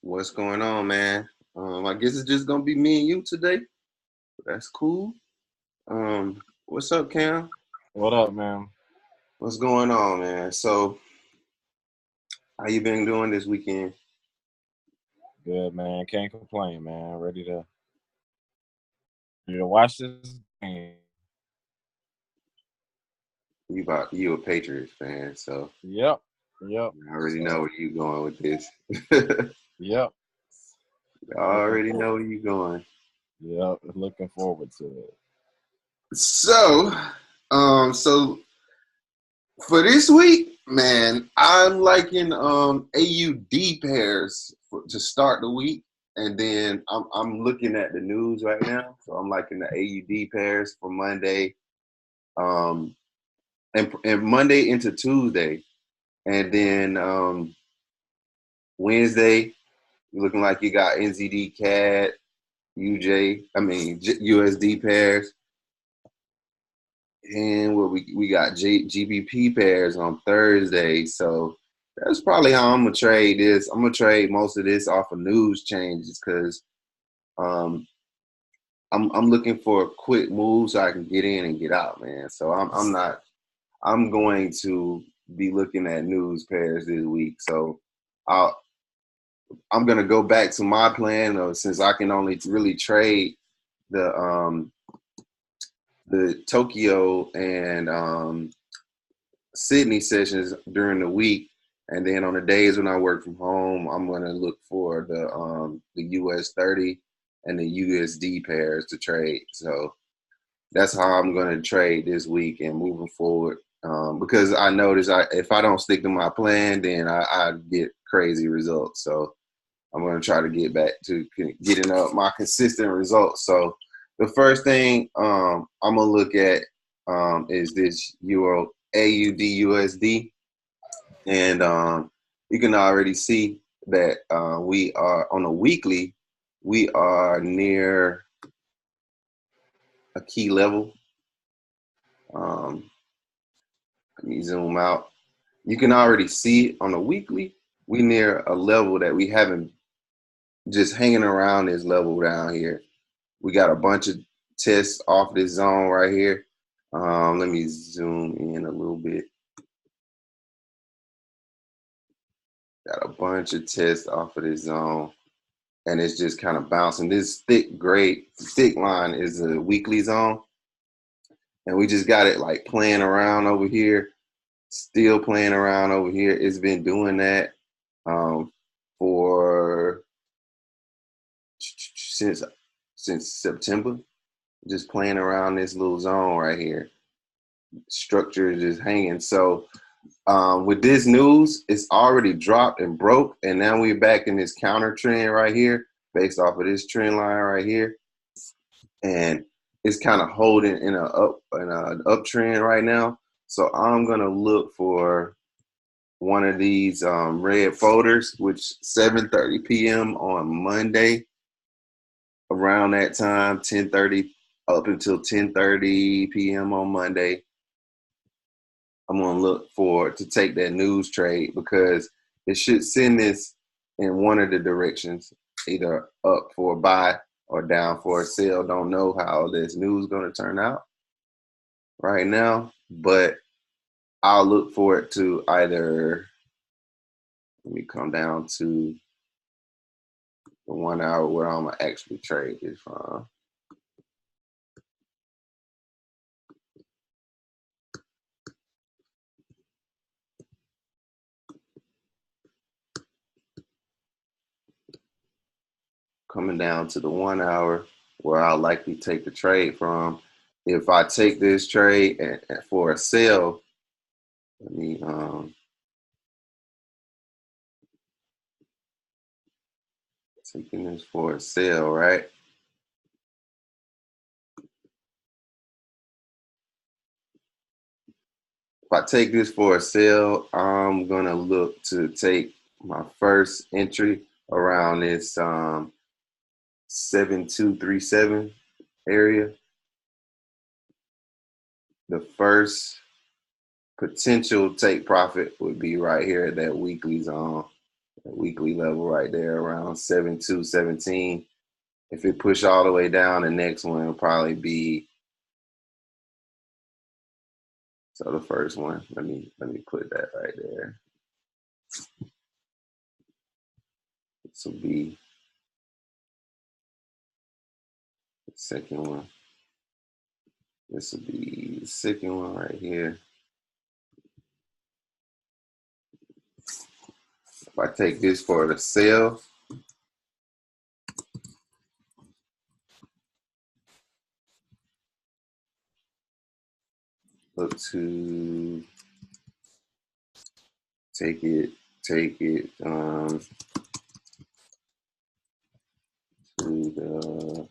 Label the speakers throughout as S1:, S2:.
S1: What's going on, man? I guess it's just gonna be me and you today. That's cool. What's up, Cam?
S2: What up, man?
S1: What's going on, man? So, how you been doing this weekend?
S2: Good, man. Can't complain, man. Ready to watch this game.
S1: You a Patriots fan, so
S2: Yep, yep.
S1: I already know
S2: So,
S1: where you going with this.
S2: yep.
S1: I
S2: Looking
S1: already know
S2: forward.
S1: where you going.
S2: Yep, looking forward to it.
S1: So, so for this week, man, I'm liking AUD pairs to start the week, and then I'm looking at the news right now, so I'm liking the AUD pairs for Monday, um, and Monday into Tuesday, and then Wednesday, you're looking like you got NZD CAD, USD pairs, and what we got GBP pairs on Thursday. So that's probably how I'm gonna trade this. I'm gonna trade most of this off of news changes because um, I'm looking for a quick move so I can get in and get out, man. So I'm not. I'm going to be looking at news pairs this week. So I'll I'm gonna go back to my plan of since I can only really trade the um the Tokyo and Sydney sessions during the week, and then on the days when I work from home, I'm gonna look for the US 30 and the USD pairs to trade. So that's how I'm gonna trade this week and moving forward. Because I notice if I don't stick to my plan, then I get crazy results. So I'm gonna try to get back to getting up my consistent results. So the first thing I'm gonna look at is this Euro AUD USD, and you can already see that we are on a weekly. We are near a key level. Um, Let me zoom out. You can already see on a weekly. We near a level that we haven't just hanging around this level down here. We got a bunch of tests off this zone right here. Let me zoom in a little bit. Got a bunch of tests off of this zone, and it's just kind of bouncing. This thick line is a weekly zone, and we just got it like playing around over here, still playing around over here. It's been doing that for since September, just playing around this little zone right here. Structure is just hanging. So with this news, it's already dropped and broke, and now we're back in this counter trend right here, based off of this trend line right here, and it's kind of holding in an uptrend right now. So I'm gonna look for one of these red folders, which 7:30 p.m. on Monday, around that time, 10:30 up until 10:30 p.m. on Monday. I'm gonna look for to take that news trade because it should send this in one of the directions, either up for a buy or down for a sell. Don't know how this news is gonna turn out right now, but I'll look for it to either let me come down to the 1 hour where I'm gonna actually trade this from. Coming down to the 1 hour where I'll likely take the trade from. If I take this trade and for a sell, let me taking this for a sale, right? If I take this for a sale, I'm gonna look to take my first entry around this 7237 area. The first potential take profit would be right here at that weekly zone. weekly level right there around 7.217. If it push all the way down, the next one will probably be, so the first one, let me put that right there. This will be the second one. This will be the second one right here. If I take this for the sell, look to take it to the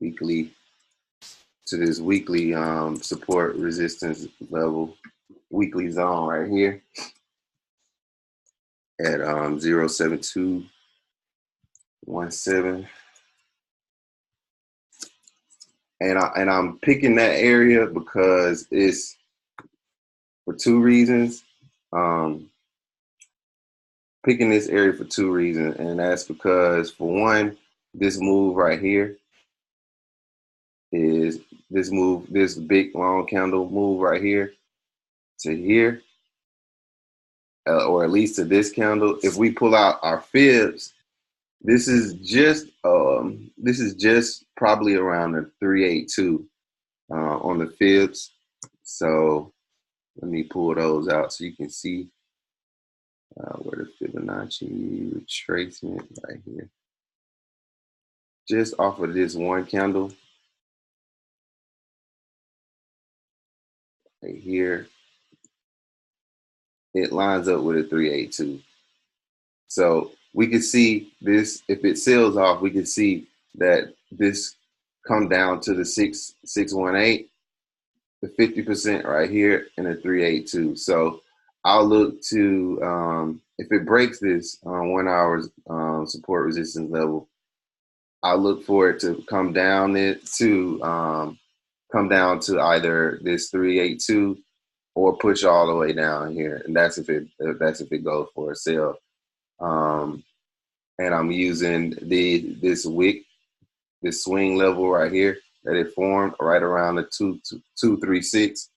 S1: weekly, to this weekly support resistance level, weekly zone right here at 0.7217. And I'm picking that area because it's for two reasons. Picking this area for two reasons, and that's because, for one, this move right here is this big long candle move right here to here, or at least to this candle. If we pull out our fibs, this is just probably around the 382 on the fibs. So let me pull those out so you can see where the Fibonacci retracement right here. Just off of this one candle right here, it lines up with a 382. So we could see this, if it sells off, we could see that this come down to the 618, the 50% right here, and a 382. So I'll look to, if it breaks this 1 hour support resistance level, I'll look for it to come down to either this 382 or push all the way down here, and that's if it goes for a sell. And I'm using this wick, this swing level right here that it formed right around the 236,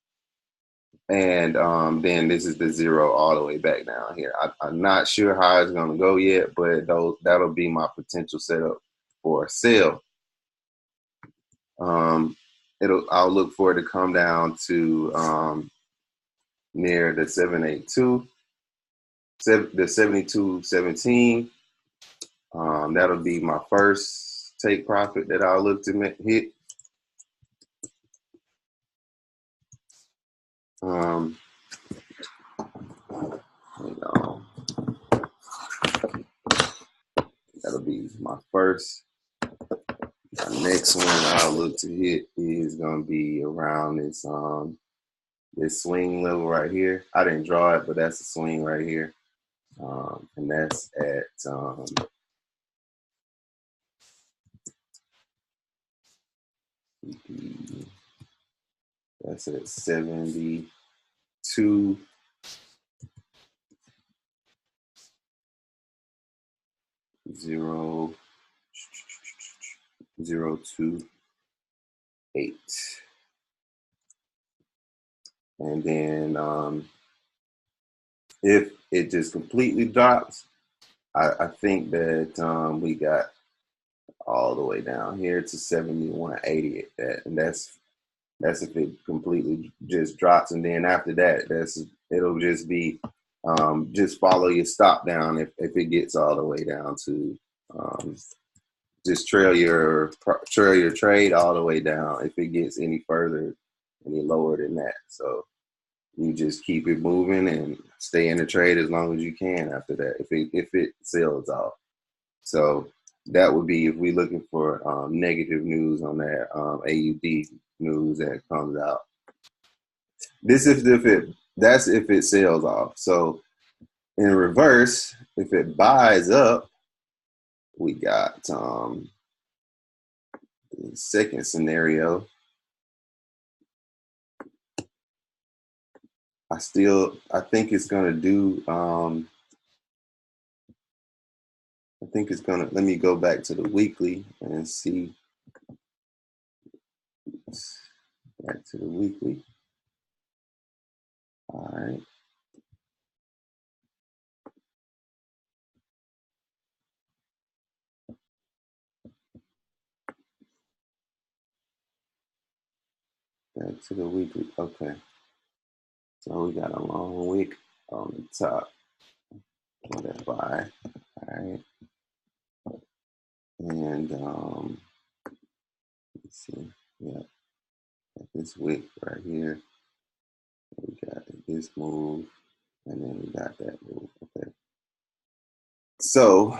S1: and then this is the 0 all the way back down here. I'm not sure how it's gonna go yet, but that'll be my potential setup for a sell. I'll look for it to come down to near the 782, the 7217. That'll be my first take profit that I'll look to hit. That'll be my first. The next one I'll look to hit is gonna be around this swing level right here. I didn't draw it, but that's the swing right here, and that's at that's at 72. 0.028, and then if it just completely drops, I think that we got all the way down here to 7180 at that, and that's if it completely just drops, and then after that, it'll just be just follow your stop down if it gets all the way down to just trail your trade all the way down if it gets any further, any lower than that. So you just keep it moving and stay in the trade as long as you can after that, if it sells off. So that would be if we're looking for negative news on that AUD news that comes out. That's if it sells off. So in reverse, if it buys up, we got the second scenario. I think it's gonna do. I think it's gonna. Let me go back to the weekly and see. Back to the weekly. All right. Back to the weekly. Okay. So we got a long wick on the top. That buy. All right. And let's see. Yeah. This wick right here. We got this move, and then we got that move. Okay. So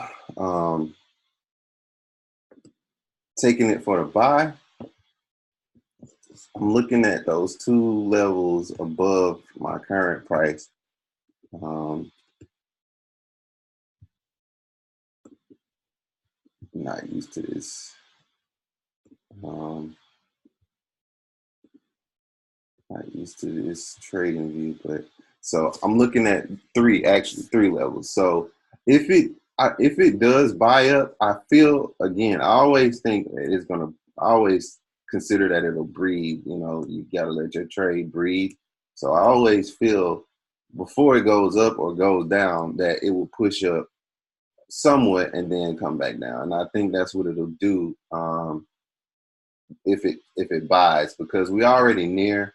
S1: taking it for the buy, I'm looking at those two levels above my current price. Not used to this. Not used to this trading view, but so I'm looking at three levels. So if it does buy up, I feel again, I always think it's gonna. I always consider that it'll breathe. You know, you gotta let your trade breathe. So I always feel before it goes up or goes down that it will push up somewhat and then come back down. And I think that's what it'll do if it buys, because we already near.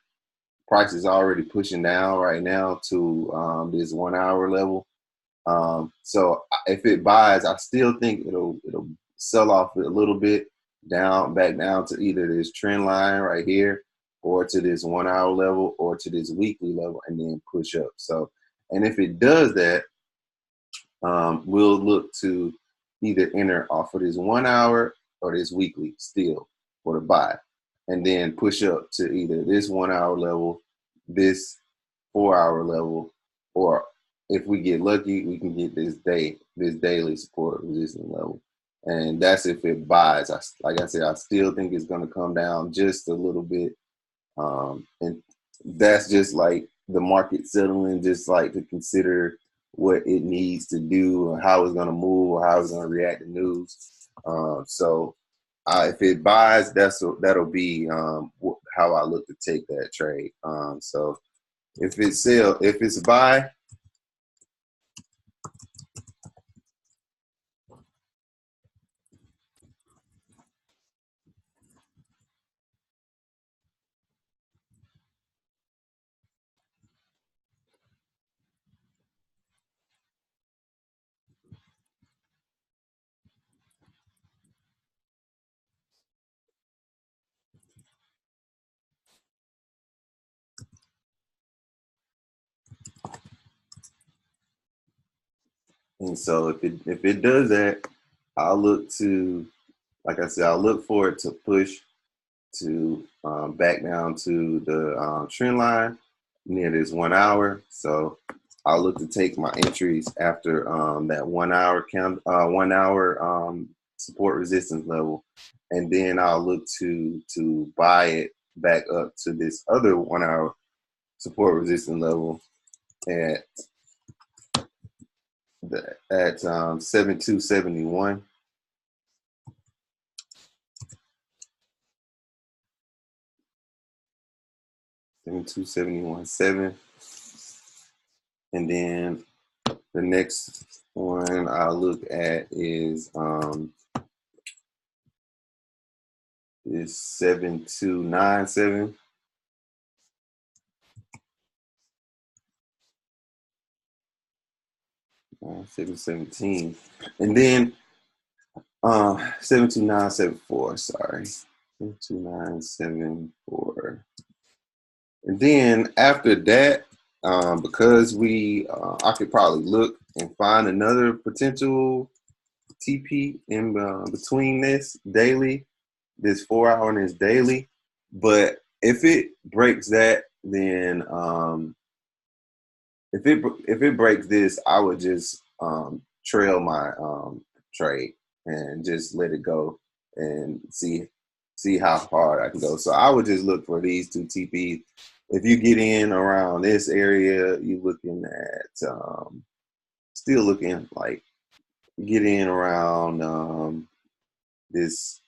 S1: Price is already pushing down right now to this 1 hour level. So if it buys, I still think it'll sell off a little bit back down to either this trend line right here, or to this 1 hour level, or to this weekly level, and then push up. So, and if it does that, we'll look to either enter off of this 1 hour or this weekly still for the buy, and then push up to either this 1 hour level, this 4 hour level, or if we get lucky, we can get this daily support resistance level. And that's if it buys. Like I said, I still think it's going to come down just a little bit. And that's just like the market settling, just like to consider what it needs to do, or how it's going to move, or how it's going to react to news. So if it buys, that'll be how I look to take that trade. So if it's a buy, and so if it does that, I'll look to, like I said, I'll look for it to push to back down to the trend line near this 1 hour. So I'll look to take my entries after that 1 hour count, 1 hour support resistance level, and then I'll look to buy it back up to this other 1 hour support resistance level at 7271. 7271.7. And then the next one I'll look at is 7297. 717. And then 72974, sorry. 72974. And then after that, because I could probably look and find another potential TP in between this daily, this 4 hour and this daily. But if it breaks that, then if it breaks this, I would just trail my trade and just let it go and see how hard I can go. So I would just look for these two TPs if you get in around this area, you're looking at still looking like get in around this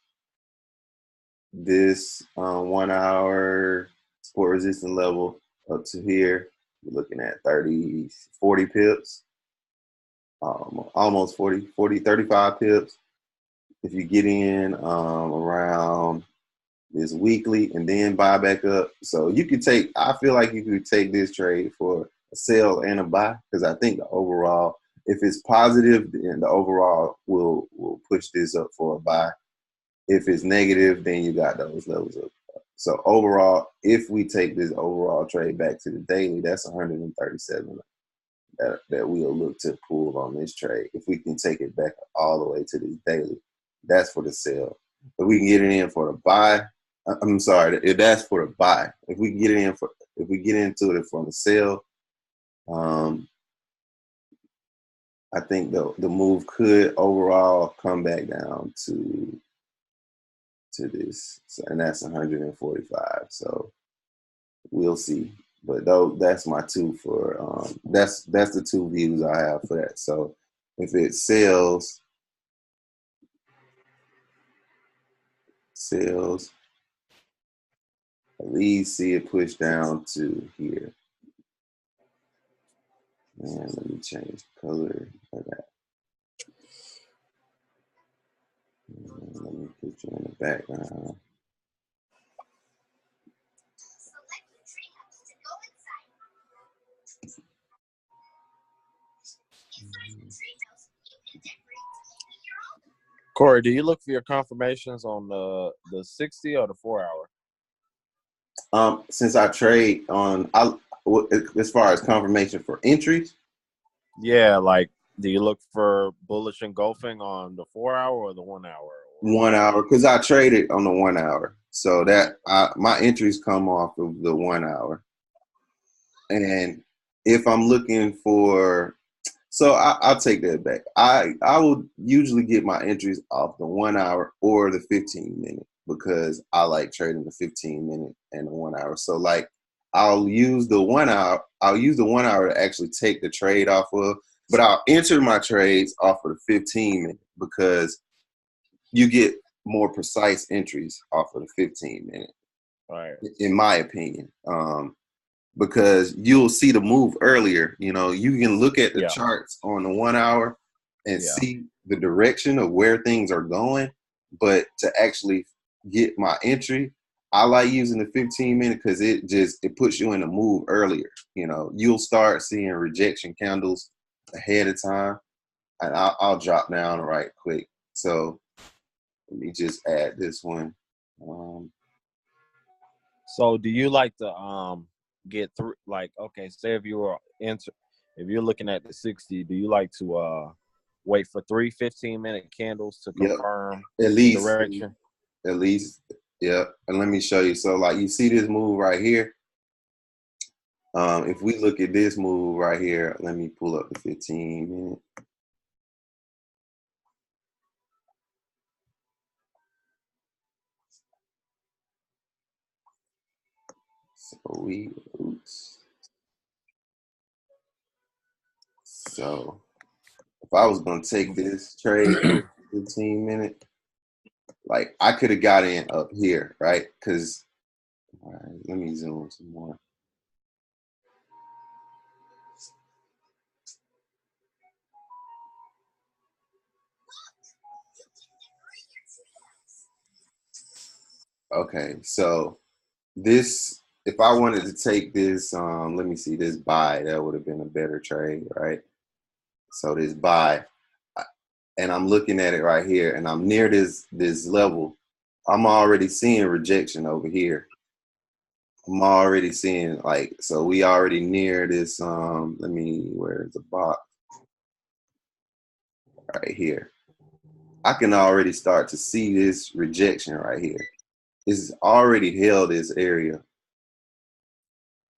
S1: 1 hour support resistance level up to here. You're looking at 30, 40 pips, almost 35 pips. If you get in around this weekly and then buy back up. So you could take, I feel like you could take this trade for a sell and a buy, because I think the overall, if it's positive, then the overall will push this up for a buy. If it's negative, then you got those levels up. So overall, if we take this overall trade back to the daily, that's 137 that we'll look to pull on this trade. If we can take it back all the way to the daily, that's for the sell. If we can get it in for the buy, I'm sorry, if that's for the buy. If we get it in for, if we get into it for the sell, I think the move could overall come back down to this, and that's 145. So we'll see. But though that's my two for that's the two views I have for that. So if it sells, at least see it push down to here. And let me change the color of that. And let me put you in the background.
S2: Corey, do you look for your confirmations on the 60 or the 4 hour?
S1: Since I trade on, as far as confirmation for entries.
S2: Yeah, like, do you look for bullish engulfing on the 4 hour or the 1 hour?
S1: 1 hour, because I traded on the 1 hour, so that my entries come off of the 1 hour. And if I'm looking for, so I'll take that back. I will usually get my entries off the 1 hour or the 15-minute, because I like trading the 15-minute and the 1 hour. So like I'll use the 1 hour. I'll use the 1 hour to actually take the trade off of, but I'll enter my trades off of the 15-minute, because you get more precise entries off of the 15-minute,
S2: Right.
S1: in my opinion. Because you'll see the move earlier. You know, you can look at the charts on the 1 hour and see the direction of where things are going. But to actually get my entry, I like using the 15-minute, because it puts you in the move earlier. You know, you'll start seeing rejection candles ahead of time. And I'll drop down right quick. So let me just add this one.
S2: So do you like to get through, like, okay, say if you're looking at the 60, do you like to wait for 3 15-minute candles to confirm
S1: at least
S2: direction?
S1: At least, yeah. And let me show you. So like you see this move right here. If we look at this move right here, let me pull up the 15-minute. So if I was gonna take this trade 15-minute, like I could have got in up here, right? Because let me zoom some more. Okay, so this, if I wanted to take this, let me see, this buy, that would have been a better trade, right? So this buy, and I'm looking at it right here, and I'm near this level. I'm already seeing rejection over here. I'm already seeing, like, so we already near this, where's the box? Right here. I can already start to see this rejection right here. It's already held this area.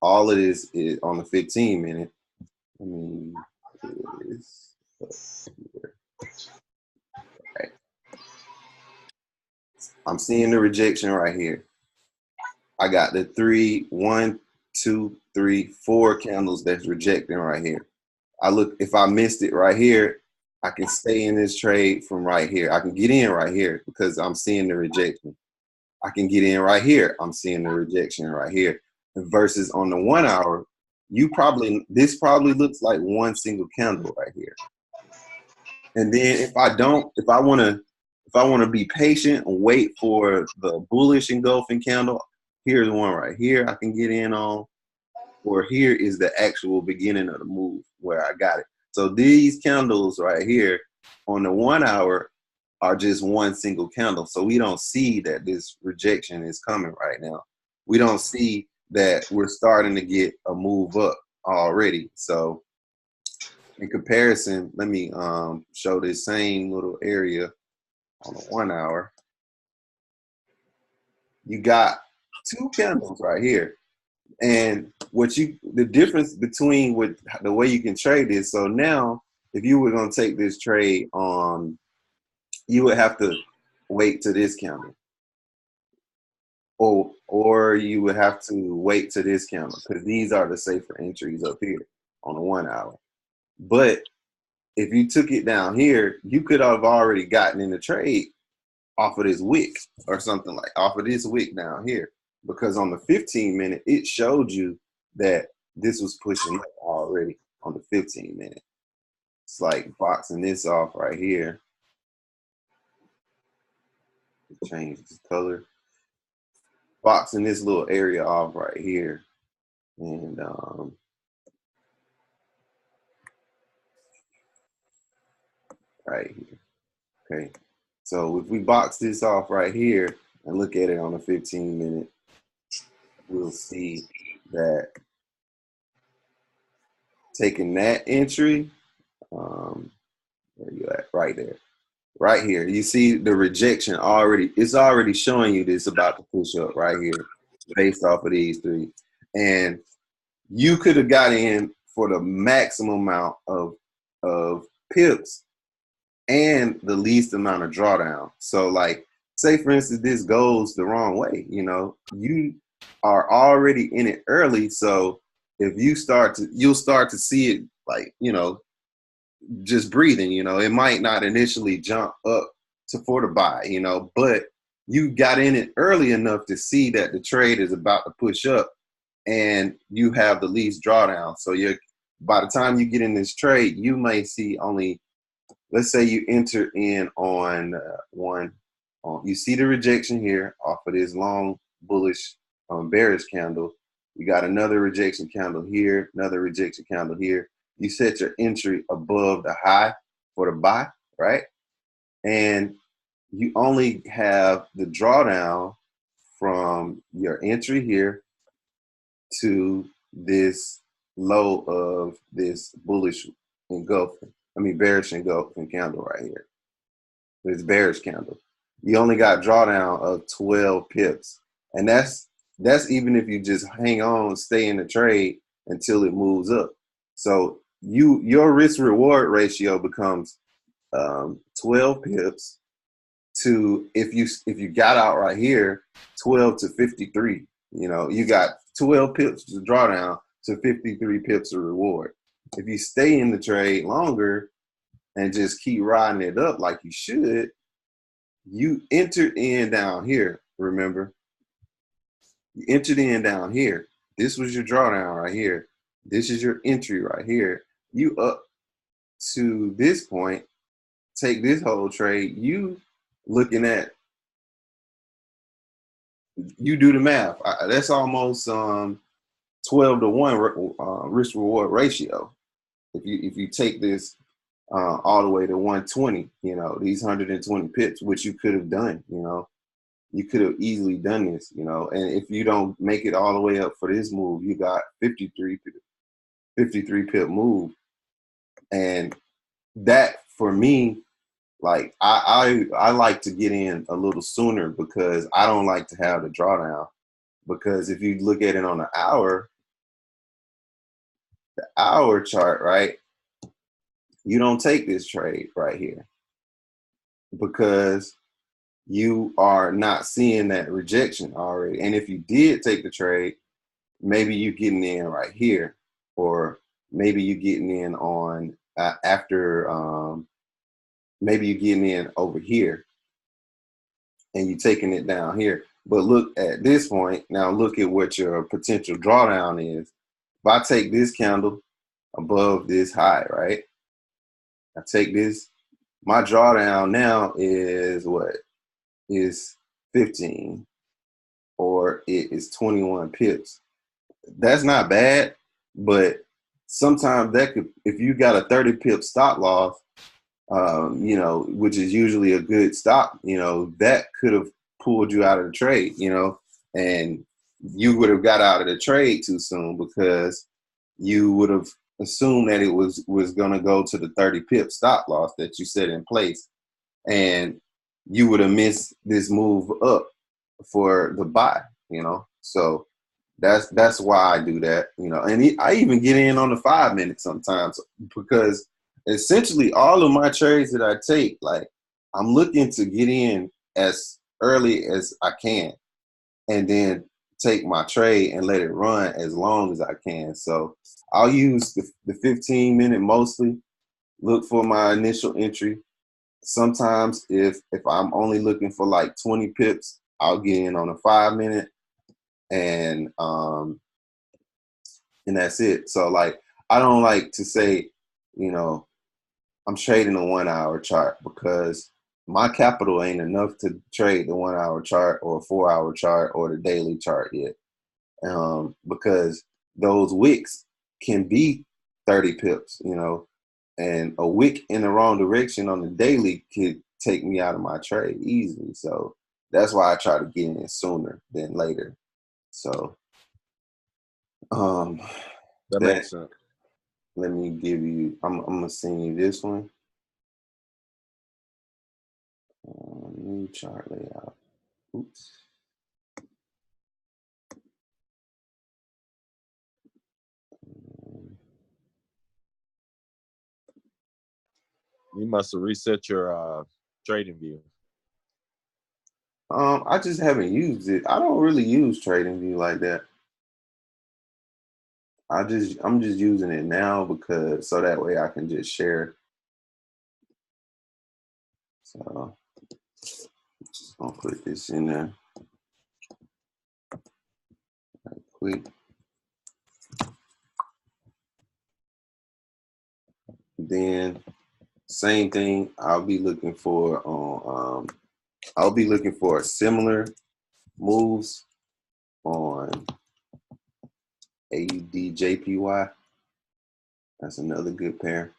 S1: All of this is on the 15-minute. Right. I'm seeing the rejection right here. I got the 3, 1, 2, 3, 4 candles that's rejecting right here. I look, if I missed it right here, I can stay in this trade from right here. I can get in right here because I'm seeing the rejection. I can get in right here. I'm seeing the rejection right here. Versus on the 1 hour, this probably looks like one single candle right here. And then if I want to be patient and wait for the bullish engulfing candle, here's one right here I can get in on, or here is the actual beginning of the move where I got it. So these candles right here on the 1 hour are just one single candle. So we don't see that this rejection is coming right now. We don't see that we're starting to get a move up already. So in comparison, let me show this same little area on the 1 hour. You got two candles right here. And the difference between with the way you can trade this, so now if you were going to take this trade on, you would have to wait to this candle. Or you would have to wait to this candle because these are the safer entries up here on the 1 hour. But if you took it down here, you could have already gotten in the trade off of this wick or something like off of this wick down here, because on the 15-minute, it showed you that this was pushing up already on the 15-minute. It's like boxing this off right here. Change the color. Boxing this little area off right here. And right here. Okay. So if we box this off right here and look at it on the 15-minute, we'll see that taking that entry, where you at? Right there. Right here. You see the rejection already. It's already showing you this about to push up right here based off of these three. And you could have got in for the maximum amount of pips and the least amount of drawdown. So like, say for instance, this goes the wrong way, you are already in it early. So if you'll start to see it like, just breathing, it might not initially jump up for the buy, but you got in it early enough to see that the trade is about to push up and you have the least drawdown. So by the time you get in this trade, you may see only, let's say you enter in on you see the rejection here off of this long bullish bearish candle. You got another rejection candle here, another rejection candle here. You set your entry above the high for the buy, right? And you only have the drawdown from your entry here to this low of this bullish bearish engulfing candle right here. This bearish candle. You only got drawdown of 12 pips. And that's even if you just hang on, stay in the trade until it moves up. So your risk reward ratio becomes 12 pips to, if you got out right here, 12 to 53. You got 12 pips to drawdown to 53 pips of reward. If you stay in the trade longer and just keep riding it up like you should, you entered in down here, remember? You entered in down here. This was your drawdown right here. This is your entry right here. You up to this point, take this whole trade, you looking at, you do the math. That's almost 12 to 1 risk reward ratio. If you take this all the way to 120, these 120 pips, which you could have done, you could have easily done this, and if you don't make it all the way up for this move, you got 53 pip move. And that for me, like I like to get in a little sooner because I don't like to have the drawdown. Because if you look at it on the hour chart, right, you don't take this trade right here because you are not seeing that rejection already. And if you did take the trade, maybe you're getting in right here, or maybe you're getting in on after, maybe you're getting in over here and you're taking it down here. But look at this point, now look at what your potential drawdown is. If I take this candle above this high, right? I take this, my drawdown now is what? Is 15, or it is 21 pips. That's not bad, but sometimes that could, if you got a 30 pip stop loss, you know, which is usually a good stop, you know, that could have pulled you out of the trade, you know, and you would have got out of the trade too soon because you would have assumed that it was going to go to the 30 pip stop loss that you set in place, and you would have missed this move up for the buy, you know. So that's why I do that, you know. And I even get in on the 5 minutes sometimes, because essentially all of my trades that I take, like, I'm looking to get in as early as I can and then take my trade and let it run as long as I can. So I'll use the 15-minute mostly, look for my initial entry. Sometimes if I'm only looking for like 20 pips, I'll get in on a 5 minute, and that's it. So like, I don't like to say, you know, I'm trading a 1 hour chart, because my capital ain't enough to trade the 1 hour chart or a 4 hour chart or the daily chart yet. Because those wicks can be 30 pips, you know, and a wick in the wrong direction on the daily could take me out of my trade easily. So that's why I try to get in sooner than later. So
S2: That
S1: that,
S2: makes sense.
S1: let me give you, I'm gonna send you this one. New chart layout. Oops.
S2: You must have reset your trading view.
S1: I just haven't used it. I don't really use TradingView like that. I'm just using it now because so that way I can just share. So just gonna put this in there right quick. Then same thing. I'll be looking for similar moves on AUDJPY. That's another good pair.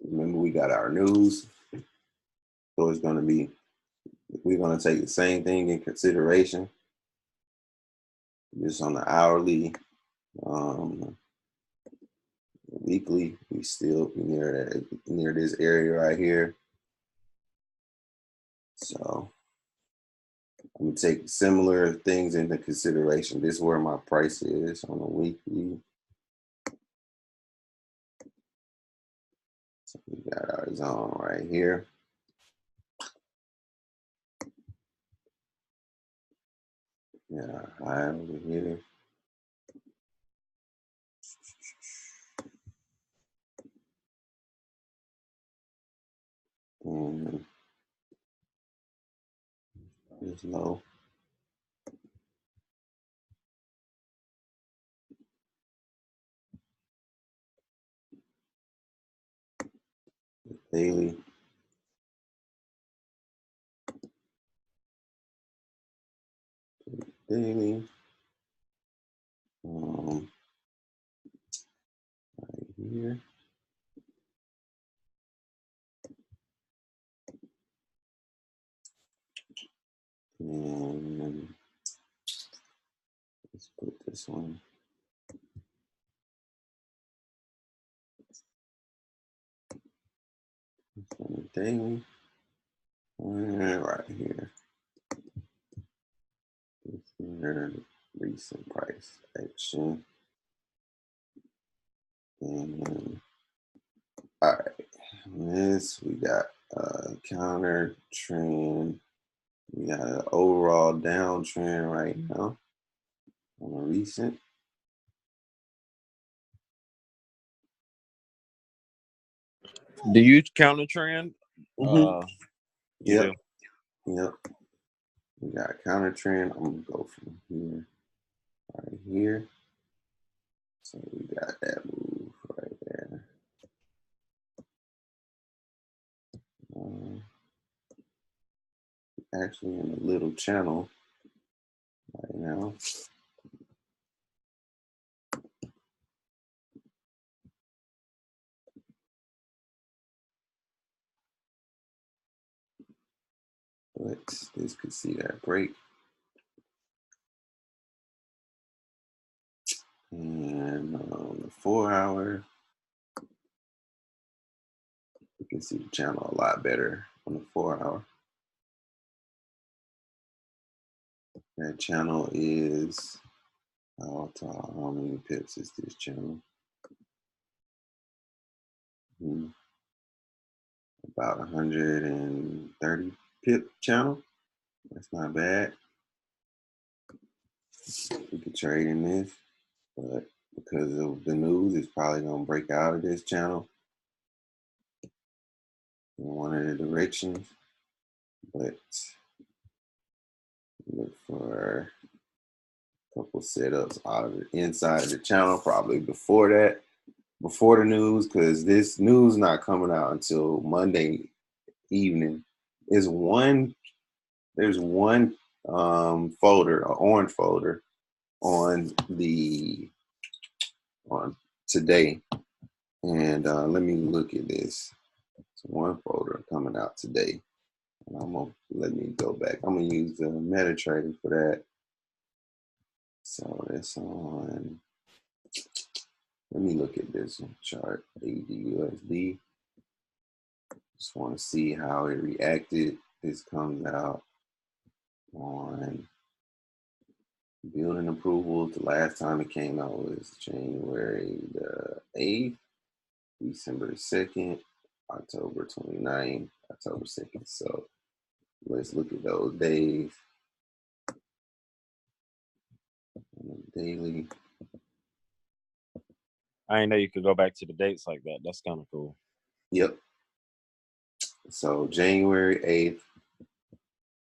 S1: Remember, we got our news, so it's gonna be, we're gonna take the same thing in consideration. Just on the hourly, weekly, we still near this area right here. So I'm gonna take similar things into consideration. This is where my price is on a weekly. So we got our zone right here. Yeah, high over here. And it's low. Daily. Daily. Right here. And let's put this one. This one daily. And right here. This here, recent price action. And all right, this we got counter trend We got an overall downtrend right now on a recent.
S2: Do you counter trend?
S1: Mm-hmm.
S2: You do?
S1: Yep. We got counter trend. I'm gonna go from here, right here. So we got that move right there. Actually in a little channel right now. But this could see that break. And on the 4 hour, you can see the channel a lot better on the 4 hour. That channel is, how many pips is this channel? About 130 pip channel. That's not bad. We could trade in this, but because of the news, it's probably gonna break out of this channel in one of the directions. But look for a couple setups out of the inside of the channel, probably before that, before the news, because this news not coming out until Monday evening. There's one folder, an orange folder on today, and let me look at this. It's one folder coming out today, and I'm gonna let me go back. I'm gonna use the MetaTrader for that. So that's on. Let me look at this chart, AUDUSD. Just want to see how it reacted. This comes out on building approval. The last time it came out was January the 8th, December the 2nd, October 29th, October 2nd. So let's look at those days. Daily.
S2: I didn't know you could go back to the dates like that. That's kind of cool.
S1: Yep. So January 8th,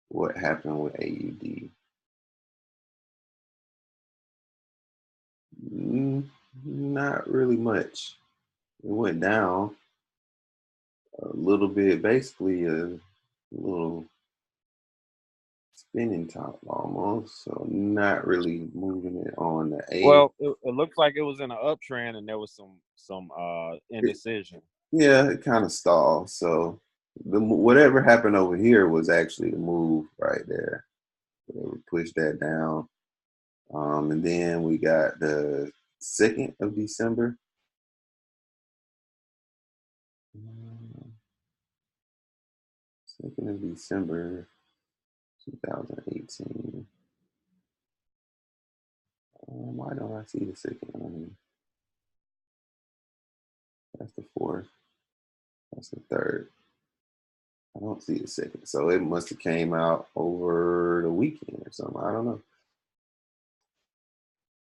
S1: what happened with AUD? Not really much. It went down a little bit, basically a little spinning top almost. So not really moving it on the A.
S2: Well, it looks like it was in an uptrend and there was some indecision.
S1: Yeah, it kind of stalled. So whatever happened over here was actually the move right there. So we pushed that down. And then we got the 2nd of December. 2nd of December, 2018. Why don't I see the 2nd on here? That's the 4th. That's the 3rd. I don't see the 2nd. So it must have came out over the weekend or something. I don't know.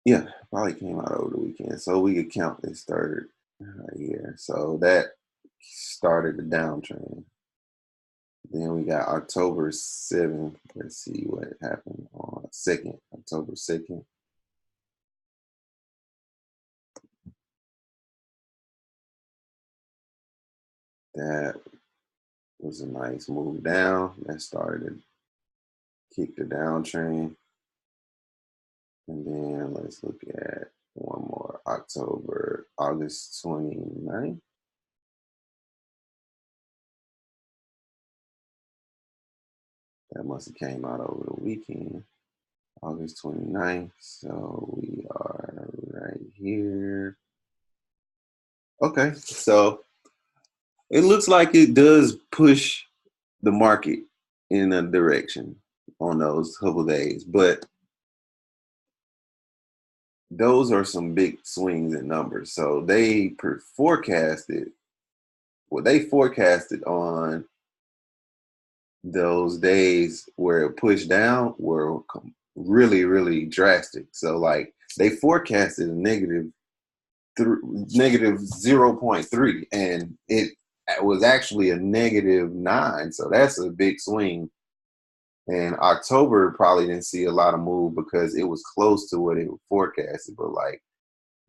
S1: Yeah, probably came out over the weekend. So we could count this 3rd right here. So that started the downtrend. Then we got October 7th. Let's see what happened on October 2nd. That was a nice move down. That started to kick the downtrend. And then let's look at one more, August 29th. That must have came out over the weekend, August 29th. So we are right here. Okay, so it looks like it does push the market in a direction on those couple days, but those are some big swings in numbers. So they forecasted what they forecasted on those days where it pushed down were really, really drastic. So like they forecasted a negative 0.3, and it was actually a -9. So that's a big swing. And October probably didn't see a lot of move because it was close to what it forecasted. But like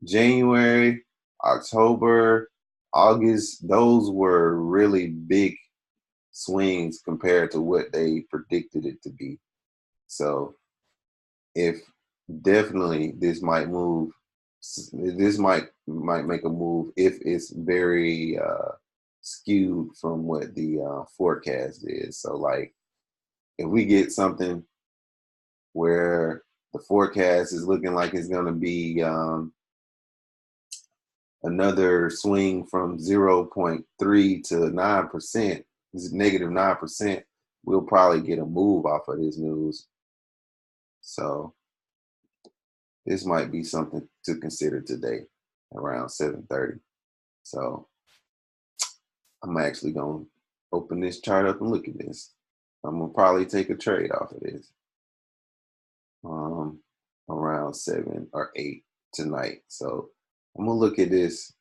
S1: January, October, August, those were really big swings compared to what they predicted it to be. So if definitely this might move, this might make a move if it's very skewed from what the forecast is. So like if we get something where the forecast is looking like it's going to be another swing from 0.3 to 9%, -9%, we'll probably get a move off of this news. So this might be something to consider today around 7:30. So I'm actually going to open this chart up and look at this. I'm going to probably take a trade off of this around 7 or 8 tonight. So I'm going to look at this.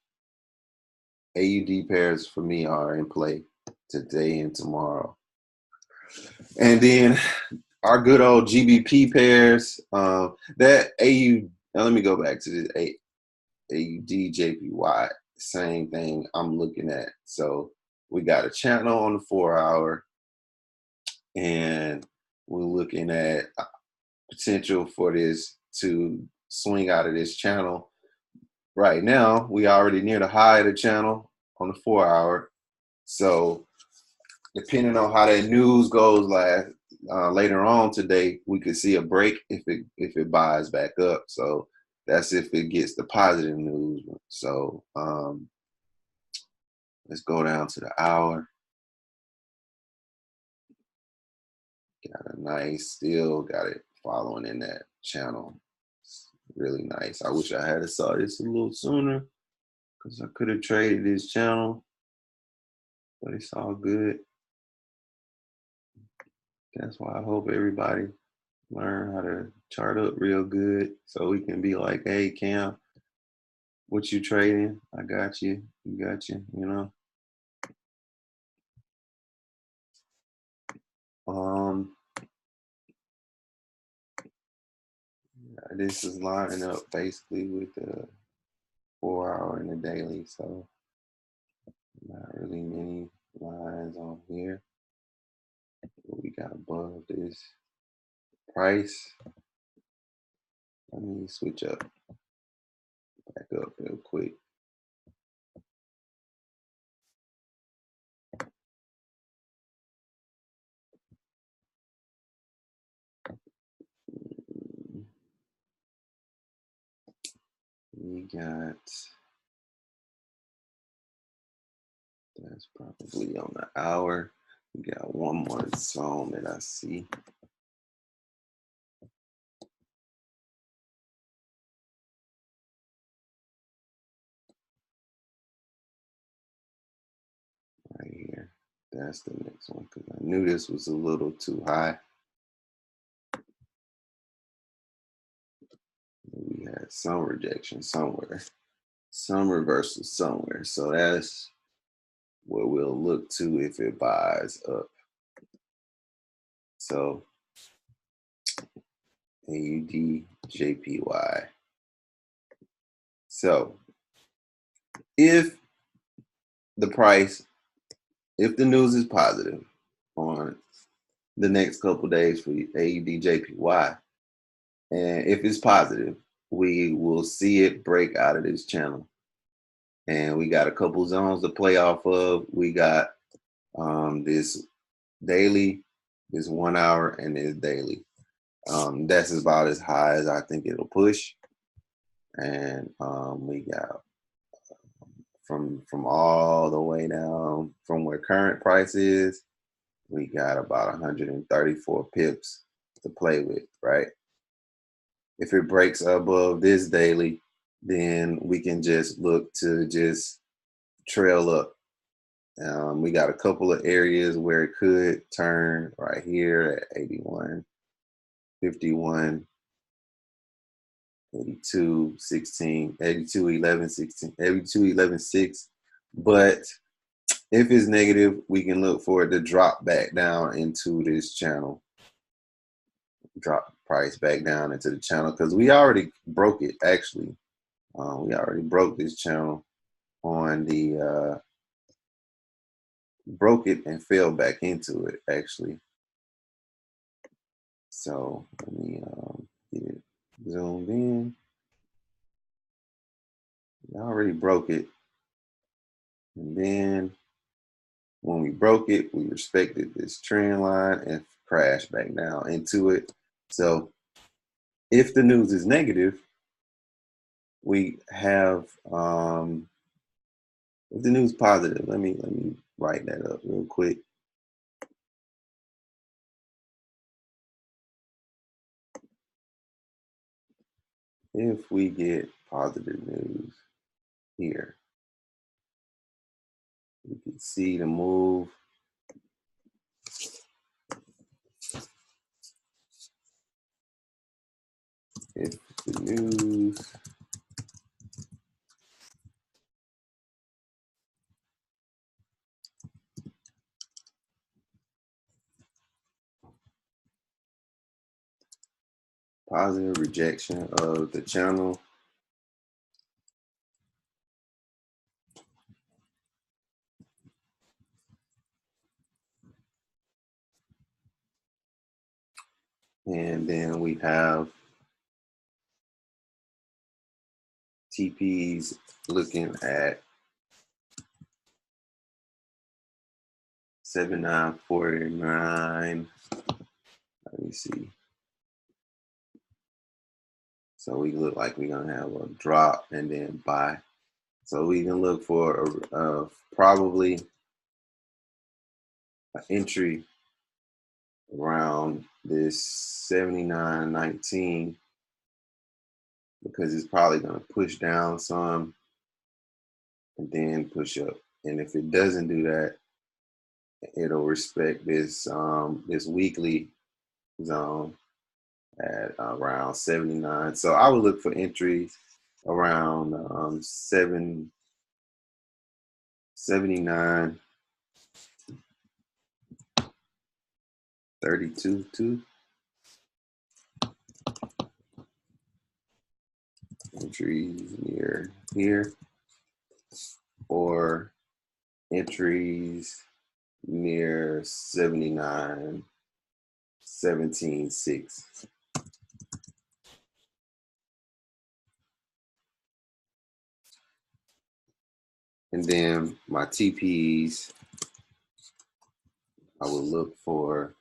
S1: AUD pairs for me are in play today and tomorrow. And then our good old GBP pairs, that AU, now let me go back to this AUDJPY, same thing I'm looking at. So we got a channel on the 4-hour, and we're looking at potential for this to swing out of this channel. Right now, we already near the high of the channel on the 4-hour. So depending on how that news goes later on today, we could see a break if it buys back up. So that's if it gets the positive news. So let's go down to the hour. Got a nice, still got it following in that channel. It's really nice. I wish I had saw this a little sooner because I could have traded this channel, but it's all good. That's why I hope everybody learn how to chart up real good so we can be like, hey, Cam, what you trading? I got you. You got you, you know? This is lining up basically with the 4-hour and the daily, so not really many lines on here. What we got above this price. Let me switch up, back up real quick. We got, that's probably on the hour. We got one more zone that I see. Right here. That's the next one because I knew this was a little too high. We had some rejection somewhere, some reversal somewhere. So that's what we'll look to if it buys up. So AUDJPY. So if the price, if the news is positive on the next couple days for AUDJPY, and if it's positive, we will see it break out of this channel. And we got a couple zones to play off of. We got this daily, this 1-hour, and this daily. That's about as high as I think it'll push. And we got from all the way down from where current price is, we got about 134 pips to play with, right? If it breaks above this daily, then we can just look to just trail up We got a couple of areas where it could turn right here at 81, 51, 82, 16, 82, 11, 16, 82, 11, 6. But if it's negative, we can look for it to drop back down into this channel. Drop price back down into the channel because we already broke it, actually. We already broke this channel on the, broke it and fell back into it, actually. So let me get it zoomed in. We already broke it. And then when we broke it, we respected this trend line and crashed back down into it. So if the news is negative, we have, if the news positive, let me write that up real quick. If we get positive news here, you can see the move. If the news positive rejection of the channel, and then we have TPs looking at 7949. Let me see. So we look like we're gonna have a drop and then buy. So we can look for probably an entry around this 79.19 because it's probably gonna push down some and then push up. And if it doesn't do that, it'll respect this this weekly zone at around 79. So I would look for entries around 79, 32 too. Entries near here, or entries near 79, 17.6. And then my TPs, I will look for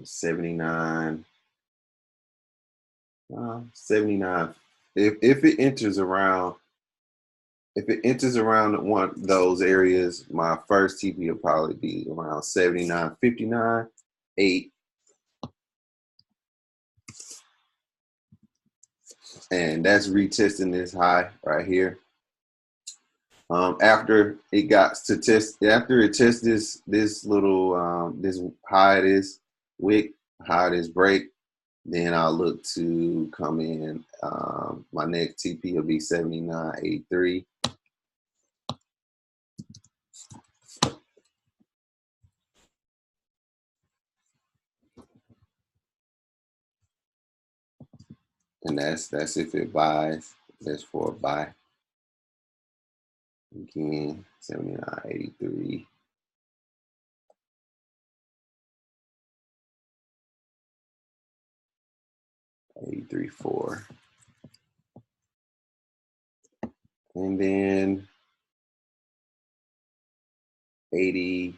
S1: 79, 79. If it enters around, one of those areas, my first TP will probably be around 79.59, 8. And that's retesting this high right here. After it got to test, after it tests this little this high, this wick, high, this break, then I'll look to come in. My next TP will be 79.83. And that's if it buys. That's for a buy. Again, 79.83. 83.4. And then 80,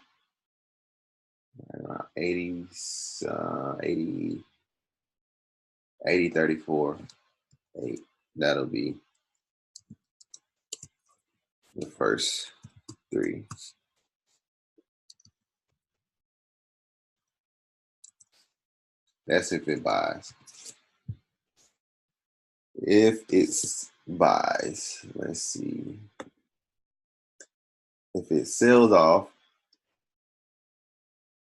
S1: 80, 34. 8. That'll be the first 3. That's if it buys. If it buys, let's see. If it sells off,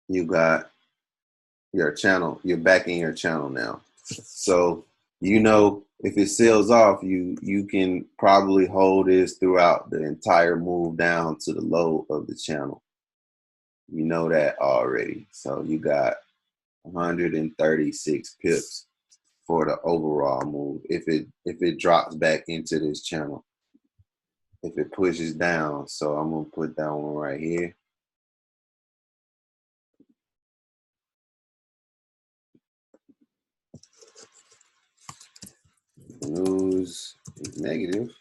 S1: you got your channel, you're back in your channel now. So, you know, if it sells off, you can probably hold this throughout the entire move down to the low of the channel. You know that already. So you got 136 pips for the overall move. If it drops back into this channel, if it pushes down, so I'm gonna put that one right here. News is negative.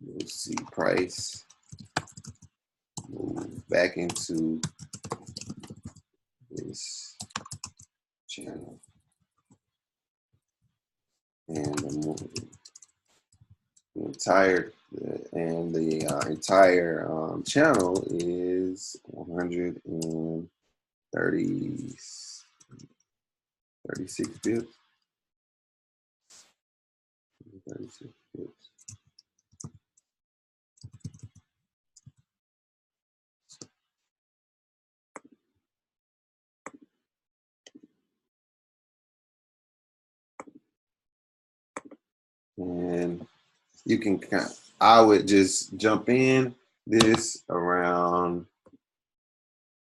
S1: We'll see price move back into this channel, and the entire channel is 136 pips. 36 pips. And you can I would just jump in this around.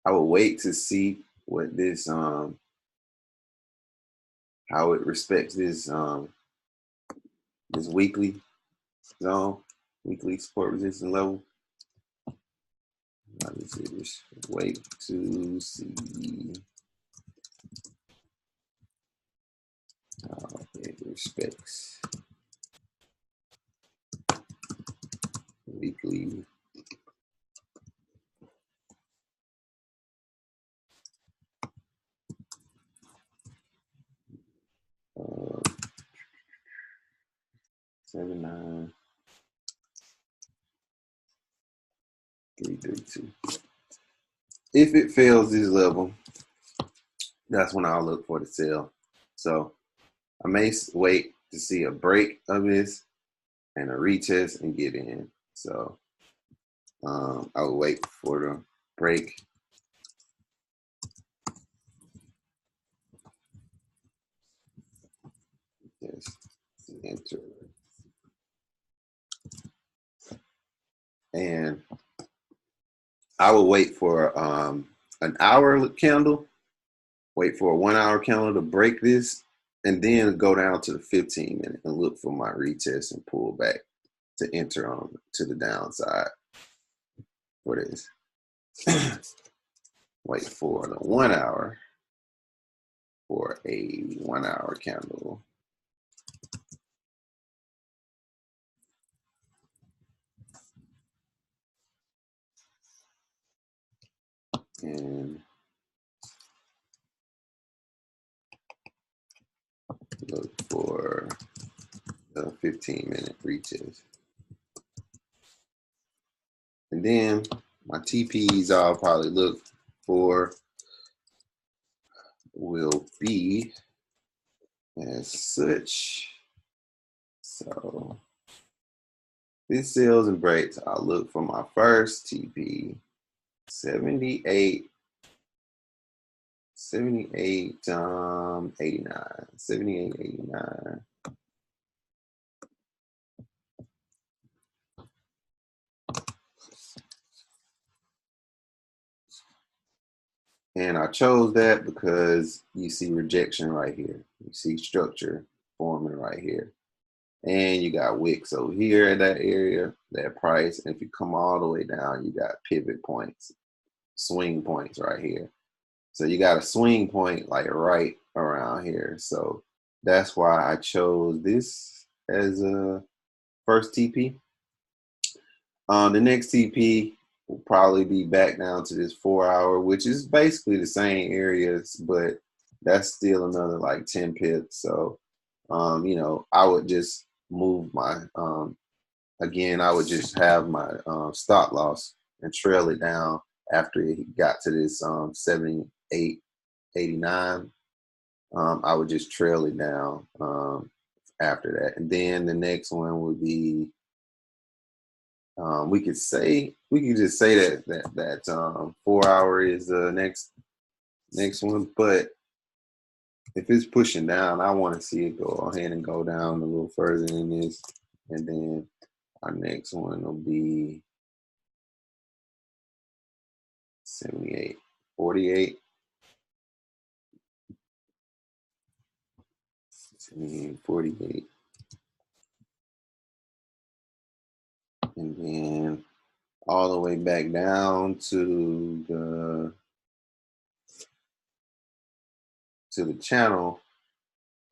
S1: I would wait to see what this how it respects this this weekly zone, weekly support resistance level. I just wait to see how it respects weekly. Uh, 79332. If it fails this level, that's when I'll look for the sell. So I may wait to see a break of this and a retest and get in. So I would wait for the break. Yes, enter. And I would wait for an hour candle, wait for a 1 hour candle to break this, and then go down to the 15-minute and look for my retest and pull back to enter on to the downside for this. Wait for the 1 hour for a 1 hour candle. And look for the 15-minute retest. And then my TPs I'll probably look for will be as such. So this sells and breaks, I'll look for my first TP, 78, 89, 78, 89. And I chose that because you see rejection right here. You see structure forming right here. And you got wicks over here in that area, that price. And if you come all the way down, you got pivot points, swing points right here. So you got a swing point like right around here. So that's why I chose this as a first TP. The next TP will probably be back down to this 4 hour, which is basically the same areas, but that's still another like 10 pips. So, you know, I would just move my, again, I would just have my stop loss and trail it down after it got to this 78, 89. I would just trail it down after that. And then the next one would be We could just say that 4 hour is the next one, but if it's pushing down, I want to see it go ahead and go down a little further than this, and then our next one will be 78, 48, 78, 48, and then all the way back down to the channel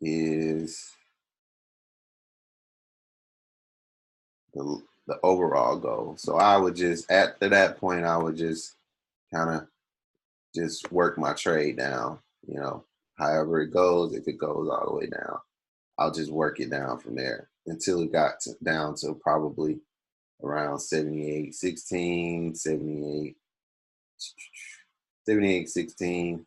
S1: is the overall goal. So I would just, after that point, I would just kind of just work my trade down, you know, however it goes. If it goes all the way down, I'll just work it down from there until it got down to probably around 78.16, 78.16,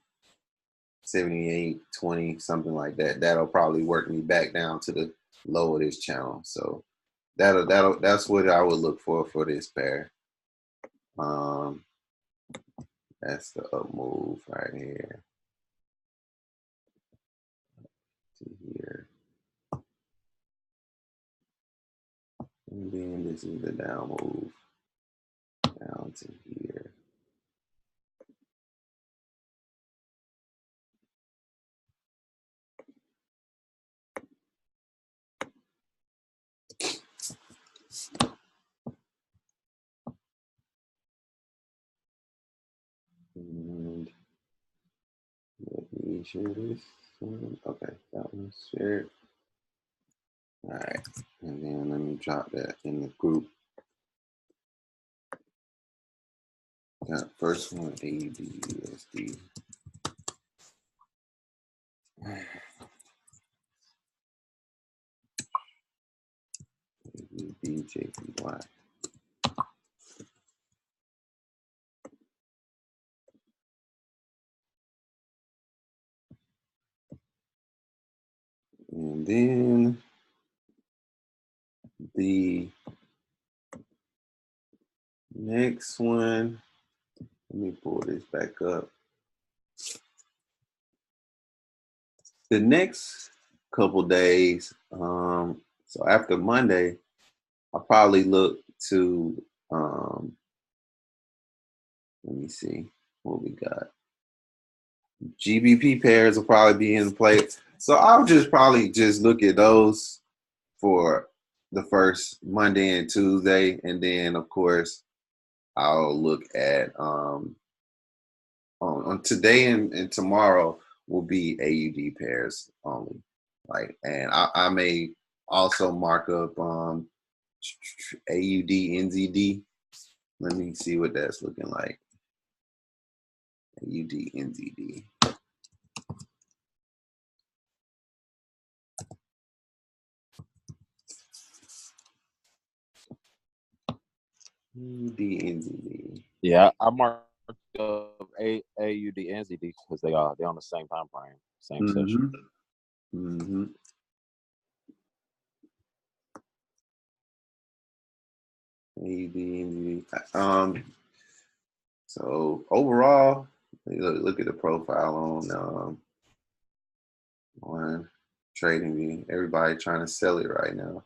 S1: 78.20, something like that. That'll probably work me back down to the low of this channel. So that's what I would look for this pair. That's the up move right here to here. And then this is the down move down to here. And let me share this one. Okay, that one's shared. All right, and then let me drop that in the group. That first one, AUDUSD. AUDJPY. And then the next one, let me pull this back up. The next couple days, so after Monday, I'll probably look to, let me see what we got. GBP pairs will probably be in play. So I'll just probably just look at those for the first Monday and Tuesday. And then of course, I'll look at, on today and tomorrow will be AUD pairs only. Like, and I may also mark up AUD NZD. Let me see what that's looking like. AUD NZD. AUD NZD.
S2: Yeah, I marked up AUD NZD because they're on the same time frame, same session.
S1: Mm-hmm. AUD NZD. So overall, look at the profile on TradingView. Everybody trying to sell it right now.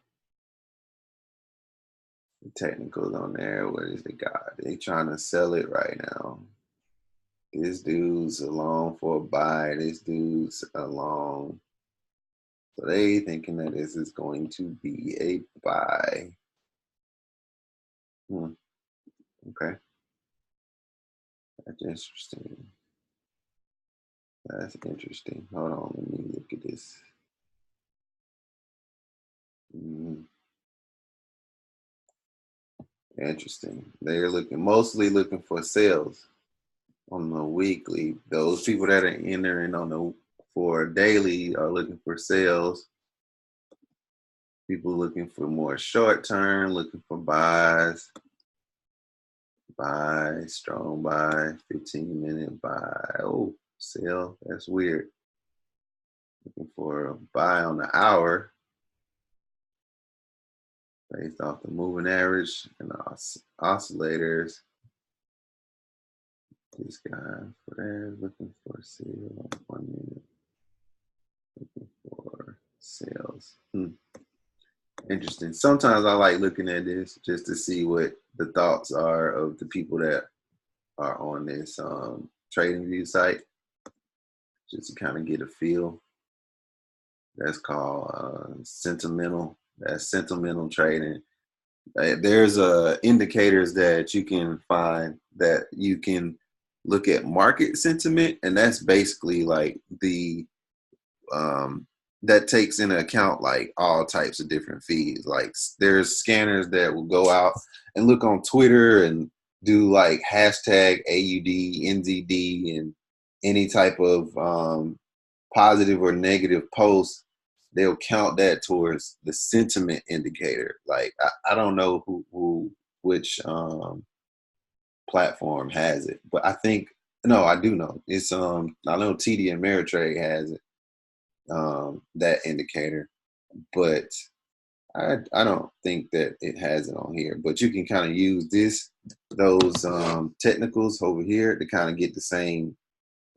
S1: The technicals on there. What is they got? They trying to sell it right now. This dude's along for a buy. This dude's along. So they thinking that this is going to be a buy. Okay. That's interesting. That's interesting. Hold on, let me look at this. Interesting. They're mostly looking for sales on the weekly. Those people that are entering for daily are looking for sales. People looking for more short term, looking for buys. Buy, strong buy, 15-minute buy. Oh, sell. That's weird. Looking for a buy on the hour. based off the moving average and the oscillators. This guy for there, looking for sale, 1 minute, looking for sales. Interesting. Sometimes I like looking at this just to see what the thoughts are of the people that are on this trading view site, just to kind of get a feel. That's called sentimental. That's sentimental trading. There's indicators that you can find that you can look at market sentiment, and that's basically like the that takes into account like all types of different feeds. Like there's scanners that will go out and look on Twitter and do like hashtag AUD, NZD, and any type of positive or negative post. They'll count that towards the sentiment indicator. Like I don't know which platform has it, but I think no, I do know. It's I know TD Ameritrade has it, that indicator, but I don't think that it has it on here. But you can kind of use those technicals over here to kind of get the same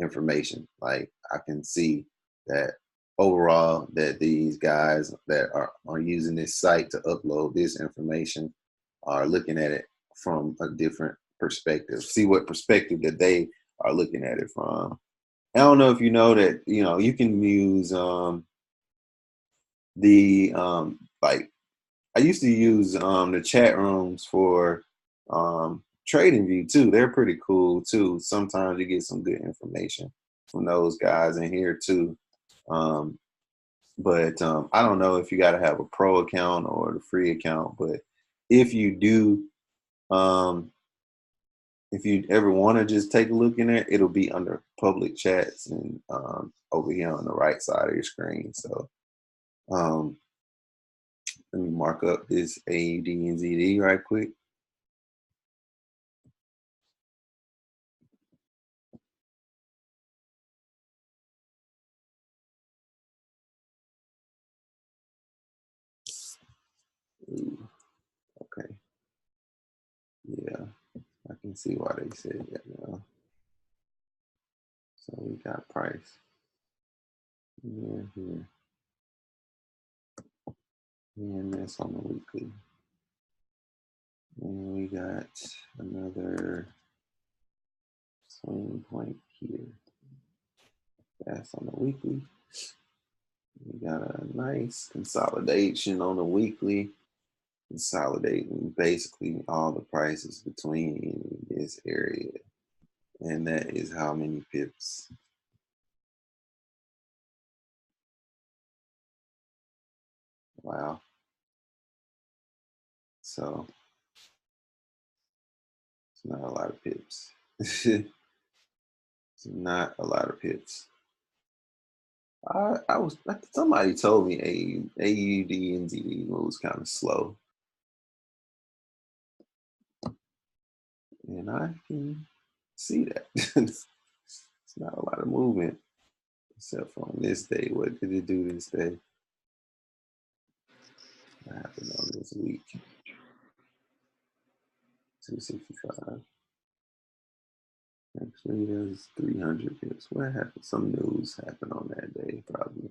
S1: information. Like I can see that overall that these guys that are using this site to upload this information are looking at it from a different perspective. See what perspective that they are looking at it from. I don't know if you know that, you can use like I used to use the chat rooms for trading view too. They're pretty cool too. Sometimes you get some good information from those guys in here too. But I don't know if you got to have a pro account or the free account, but if you do, if you ever want to just take a look in there, it'll be under public chats and over here on the right side of your screen. So let me mark up this AUD and ZD right quick. Ooh, okay. Yeah, I can see why they said that now. So we got price. Yeah, here. And that's on the weekly. And we got another swing point here. That's on the weekly. We got a nice consolidation on the weekly, consolidating basically all the prices between this area. And that is how many pips? Wow. So it's not a lot of pips. It's not a lot of pips. Somebody told me AUD and ZD moves kind of slow. And I can see that. It's not a lot of movement, except for on this day. What did it do this day? What happened on this week? 265. Actually, there's 300 pips. What happened? Some news happened on that day, probably.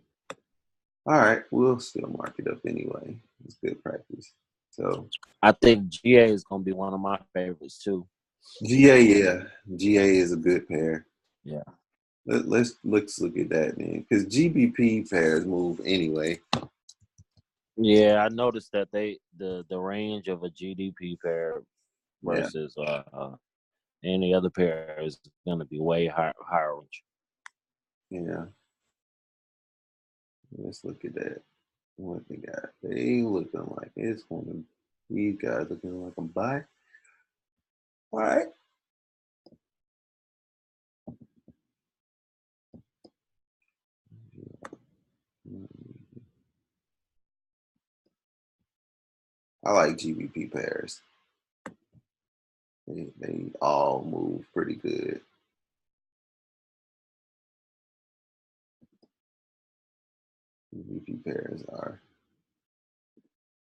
S1: All right, we'll still mark it up anyway. It's good practice. So
S2: I think GA is gonna be one of my favorites too.
S1: GA, yeah, GA is a good pair.
S2: Yeah.
S1: Let's look at that then, because GBP pairs move anyway.
S2: Yeah, I noticed that the range of a GDP pair versus any other pair is going to be way higher range.
S1: Yeah. Let's look at that. What they got? They looking like it's going to. These guys looking like a buy. All right. I like GBP pairs. They all move pretty good. GBP pairs are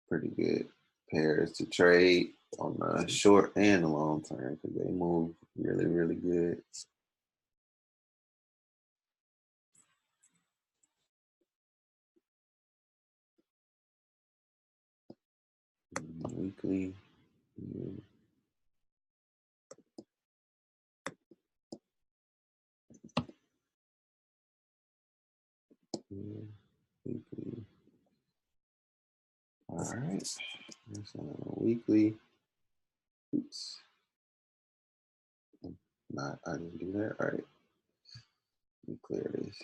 S1: pretty good pairs to trade on the short and the long term because they move really, really good. Weekly. Weekly. All right. That's on a weekly. Oops. Not, I didn't do that. All right. Let me clear this.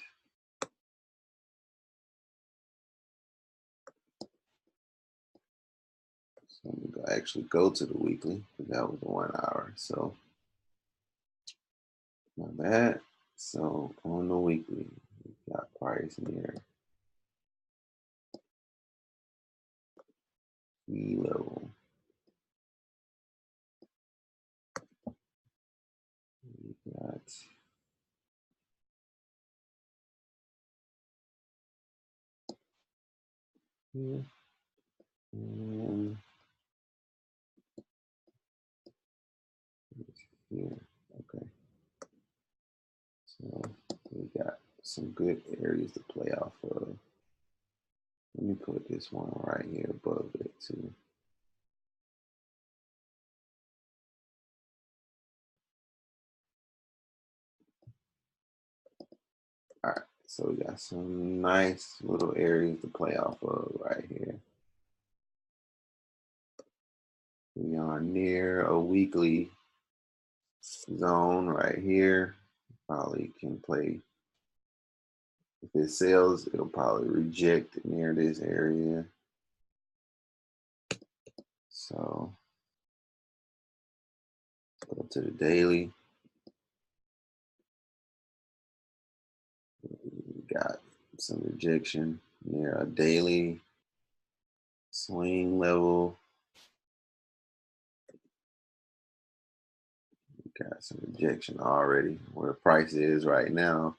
S1: So I'm gonna actually go to the weekly because that was the 1 hour. So my bad. So on the weekly, we got price near key level. We got here and here. Okay. So we got some good areas to play off of. Let me put this one right here above it too. All right, so we got some nice little areas to play off of right here. We are near a weekly zone right here. Probably can play. If it sells, it'll probably reject near this area. So go to the daily. We got some rejection near a daily swing level. We got some rejection already where price is right now.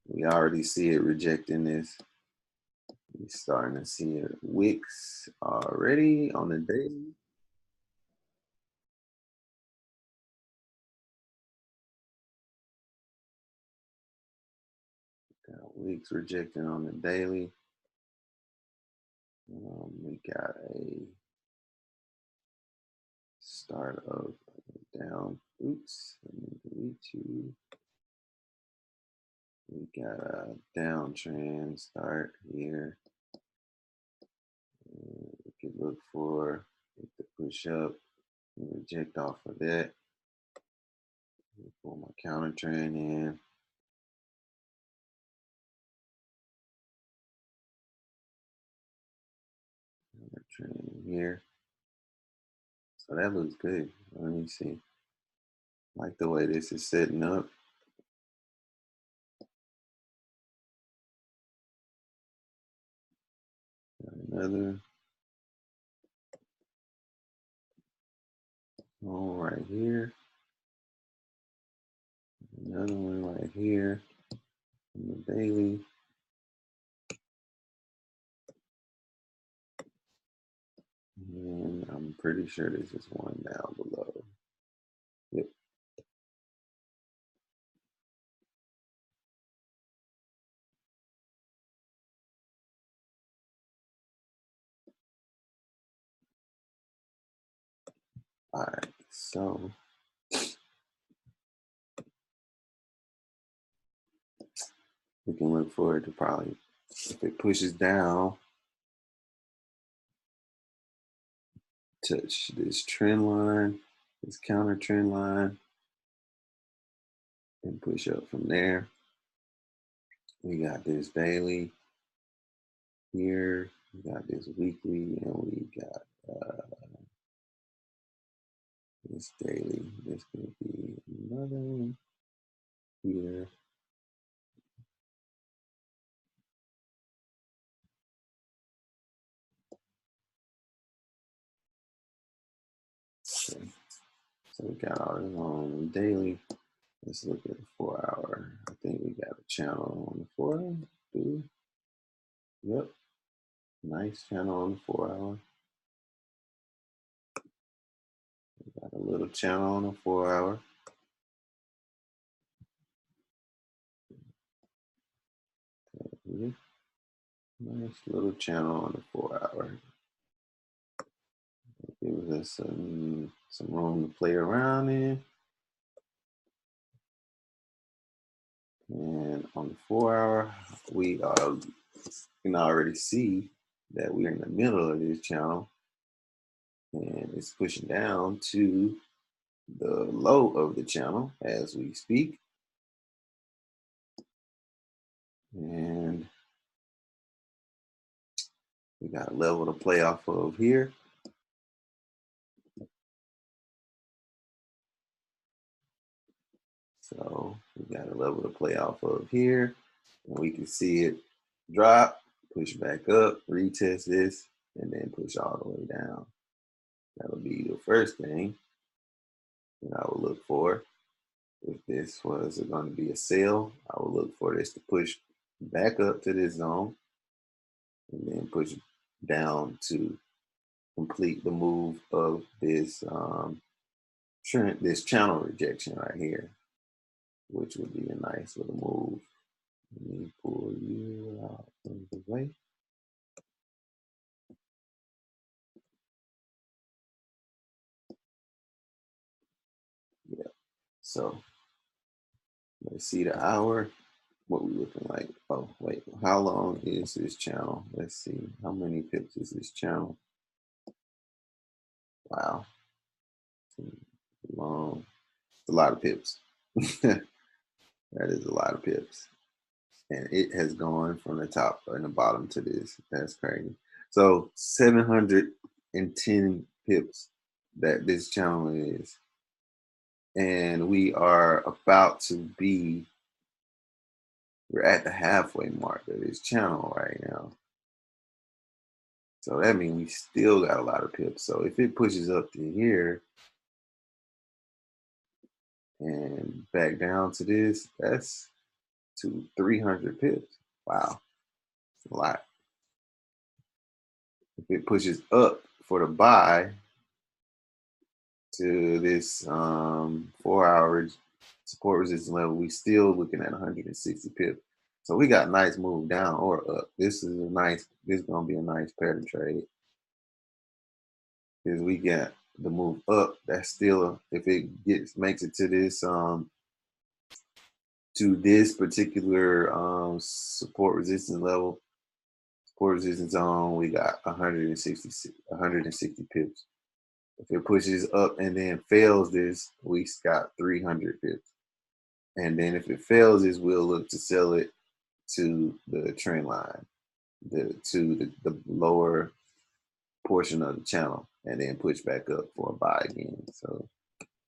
S1: We already see it rejecting this. We're starting to see it wicks already on the daily. Got wicks rejecting on the daily. We got a start of down. Oops, let me delete you. We got a downtrend start here. We could look for it to push up and reject off of that. Pull my counter trend in. Counter trend here. So that looks good. Let me see. Like the way this is setting up. Got another one right here. Another one right here in the daily. And I'm pretty sure this is one down below. Yep. All right, so we can look for it to probably, if it pushes down, touch this trend line, this counter trend line, and push up from there. We got this daily here, we got this weekly, and we got this daily. This could be another one here. Okay. So we got all this on daily. Let's look at the 4 hour. I think we got a channel on the 4 hour. Do we? Yep. Nice channel on the 4 hour. Got a little channel on the 4 hour. Nice little channel on the 4 hour. Gives us some room to play around in. And on the 4 hour, we can already see that we're in the middle of this channel, and it's pushing down to the low of the channel as we speak. And we got a level to play off of here. So we got a level to play off of here, and we can see it drop, push back up, retest this, and then push all the way down. That'll be the first thing that I would look for. If this was going to be a sell, I would look for this to push back up to this zone and then push down to complete the move of this this channel rejection right here, which would be a nice little move. Let me pull you out of the way. Yeah, so let's see the hour. What we looking like? Oh, wait, how long is this channel? Let's see, how many pips is this channel? Wow, long. It's a lot of pips. That is a lot of pips. And it has gone from the top and the bottom to this. That's crazy. So 710 pips that this channel is. And we are about to be, we're at the halfway mark of this channel right now. So that means we still got a lot of pips. So if it pushes up to here and back down to this, that's to 300 pips. Wow, that's a lot. If it pushes up for the buy to this 4 hour support resistance level, we still looking at 160 pips. So we got nice move down or up. This is gonna be a nice pattern trade. Because we got the move up, that's still, if it makes it to this particular support resistance level, support resistance zone, we got 160 pips. If it pushes up and then fails this, we got 300 pips. And then if it fails this, we'll look to sell it to the trend line, to the lower portion of the channel, and then push back up for a buy again. So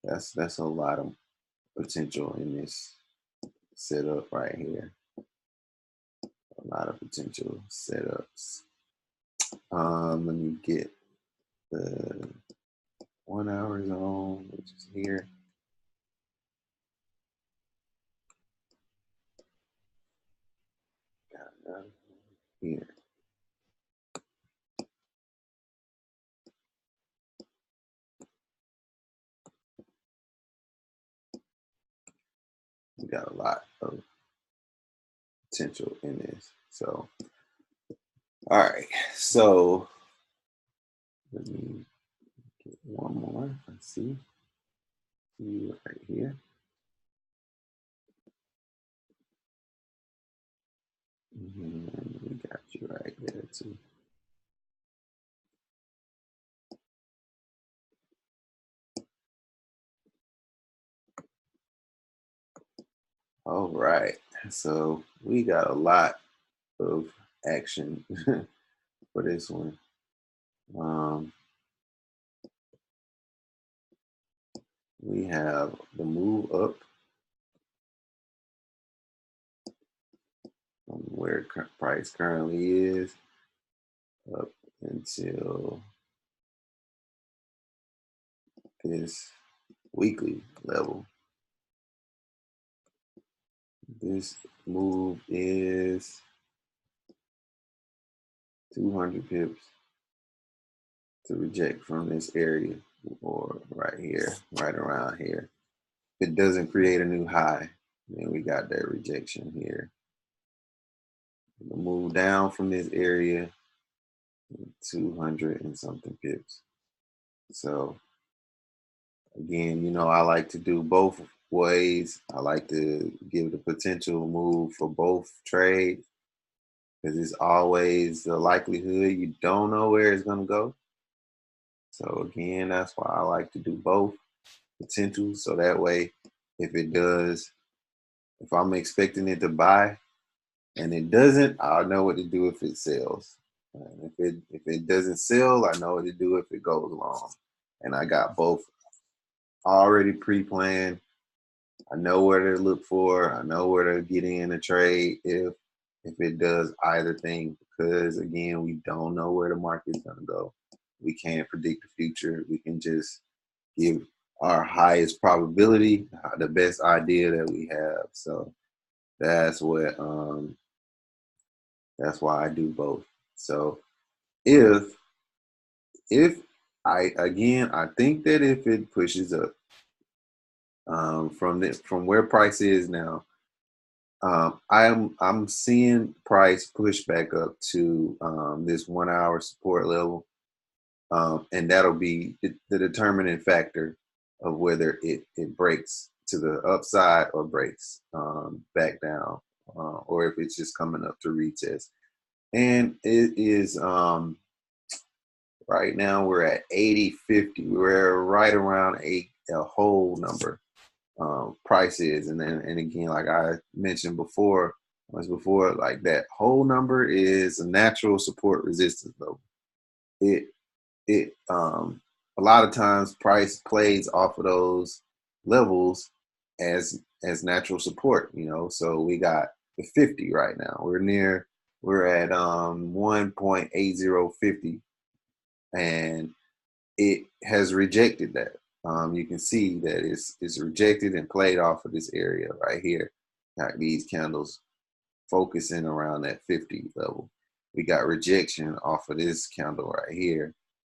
S1: that's a lot of potential in this setup right here. A lot of potential setups. Let me get the 1 hour zone, which is here. Got another here. We got a lot of potential in this. So, all right. So let me get one more. Let's see. You right here. And we got you right there too. All right. So we got a lot of action for this one. We have the move up from where price currently is up until this weekly level. This move is 200 pips to reject from this area. or right here, right around here. If it doesn't create a new high, then we got that rejection here. We'll move down from this area 200 and something pips. So again, you know, I like to do both ways. I like to give the potential move for both trades because it's always the likelihood you don't know where it's going to go. So again, that's why I like to do both potentials. So that way, if it does, if I'm expecting it to buy and it doesn't, I'll know what to do if it sells. And if it doesn't sell, I know what to do if it goes long. And I got both already pre-planned. I know where to look for. I know where to get in a trade if it does either thing. Because again, we don't know where the market's gonna go. We can't predict the future. We can just give our highest probability, the best idea that we have. So that's what that's why I do both. So if I think that if it pushes up from where price is now, I'm seeing price push back up to this 1 hour support level, and that'll be the determining factor of whether it breaks to the upside or breaks back down, or if it's just coming up to retest. And it is right now we're at 80.50. We're right around a whole number. Price is, and again, like I mentioned before, like that whole number is a natural support resistance level. A lot of times price plays off of those levels as natural support, you know. So we got the 50 right now. We're at 1.8050, and it has rejected that. You can see that it's rejected and played off of this area right here. Got these candles focusing around that 50 level. We got rejection off of this candle right here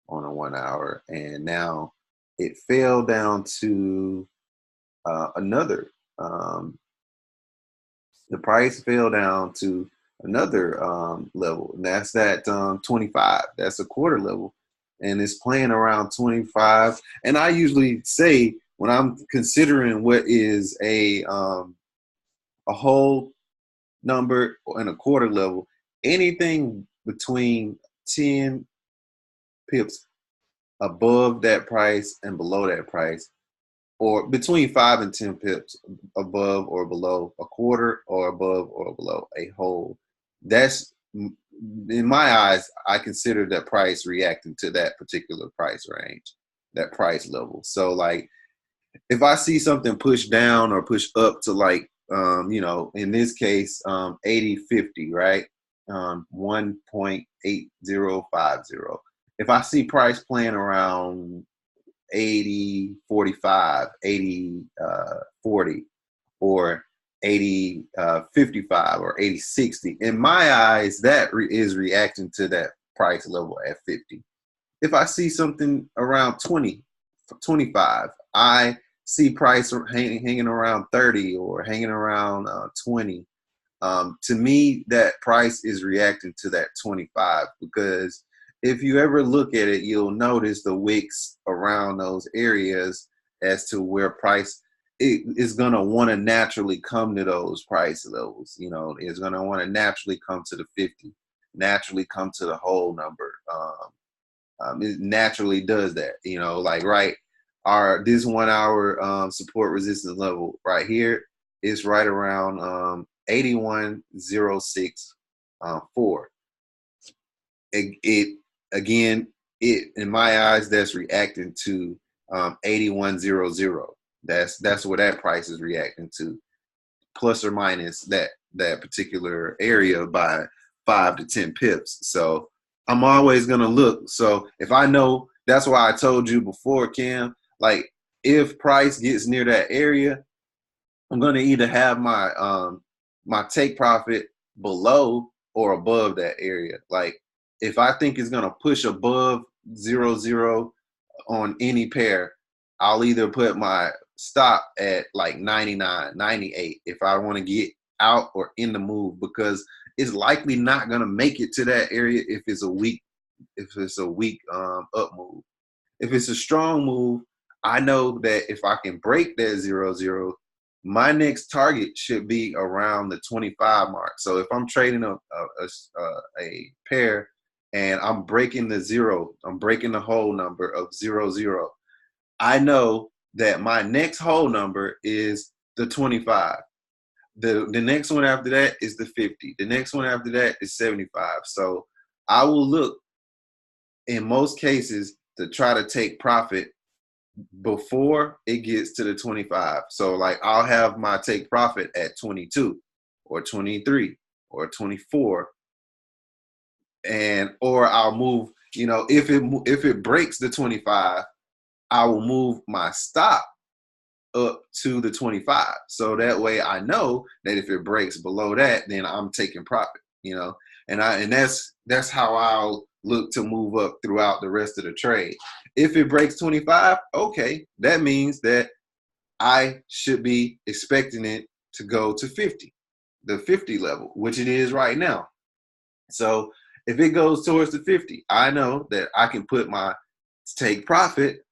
S1: on a 1 hour, and now it fell down to another. The price fell down to another level, and that's that 25. That's a quarter level, and it's playing around 25. And I usually say when I'm considering what is a whole number and a quarter level, anything between 10 pips above that price and below that price, or between 5 and 10 pips above or below a quarter, or above or below a whole, that's, in my eyes, I consider that price reacting to that particular price range, that price level. So like if I see something push down or push up to like you know, in this case 80.50, right, 1.8050, if I see price playing around 80.45, 80.40, or 80.55, or 80.60, in my eyes, that is reacting to that price level at 50. If I see something around 20, 25, I see price hanging around 30 or hanging around 20. To me, that price is reacting to that 25, because if you ever look at it, you'll notice the wicks around those areas as to where price is going to want to naturally come to those price levels. You know, it's going to want to naturally come to the 50, naturally come to the whole number. It naturally does that, you know, like this 1 hour support resistance level right here is right around 81.064. It again, in my eyes, that's reacting to 81.00. That's where that price is reacting to, plus or minus that particular area by 5 to 10 pips. So I'm always gonna look. So if I know, that's why I told you before, Cam, like if price gets near that area, I'm gonna either have my my take profit below or above that area. Like if I think it's gonna push above 00, on any pair, I'll either put my stop at like 99, 98 if I want to get out or in the move, because it's likely not going to make it to that area if it's a weak up move. If it's a strong move, I know that if I can break that 0-0, my next target should be around the 25 mark. So if I'm trading a pair and I'm breaking the zero, I'm breaking the whole number of 0-0, I know that my next whole number is the 25. The next one after that is the 50. The next one after that is 75. So I will look in most cases to try to take profit before it gets to the 25. So like I'll have my take profit at 22 or 23 or 24, and or I'll move, you know, if it breaks the 25, I will move my stop up to the 25. So that way I know that if it breaks below that, then I'm taking profit, you know. And that's how I'll look to move up throughout the rest of the trade. If it breaks 25, okay, that means that I should be expecting it to go to 50, the 50 level, which it is right now. So if it goes towards the 50, I know that I can put my take profit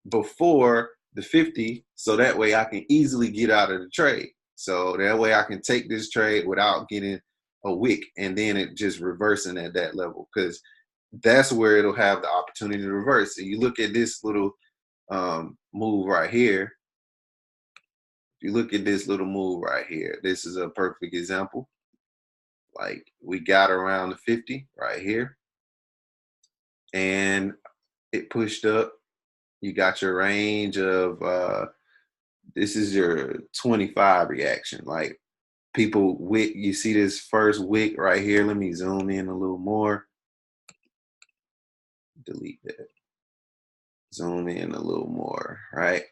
S1: before the 50, so that way I can easily get out of the trade. So that way I can take this trade without getting a wick and then it just reversing at that level, because that's where it'll have the opportunity to reverse. So you look at this little move right here. If you look at this little move right here, this is a perfect example. Like we got around the 50 right here and it pushed up. You got your range of this is your 25 reaction. Like people wick, you see this first wick right here. Let me zoom in a little more. Delete that. Zoom in a little more, right?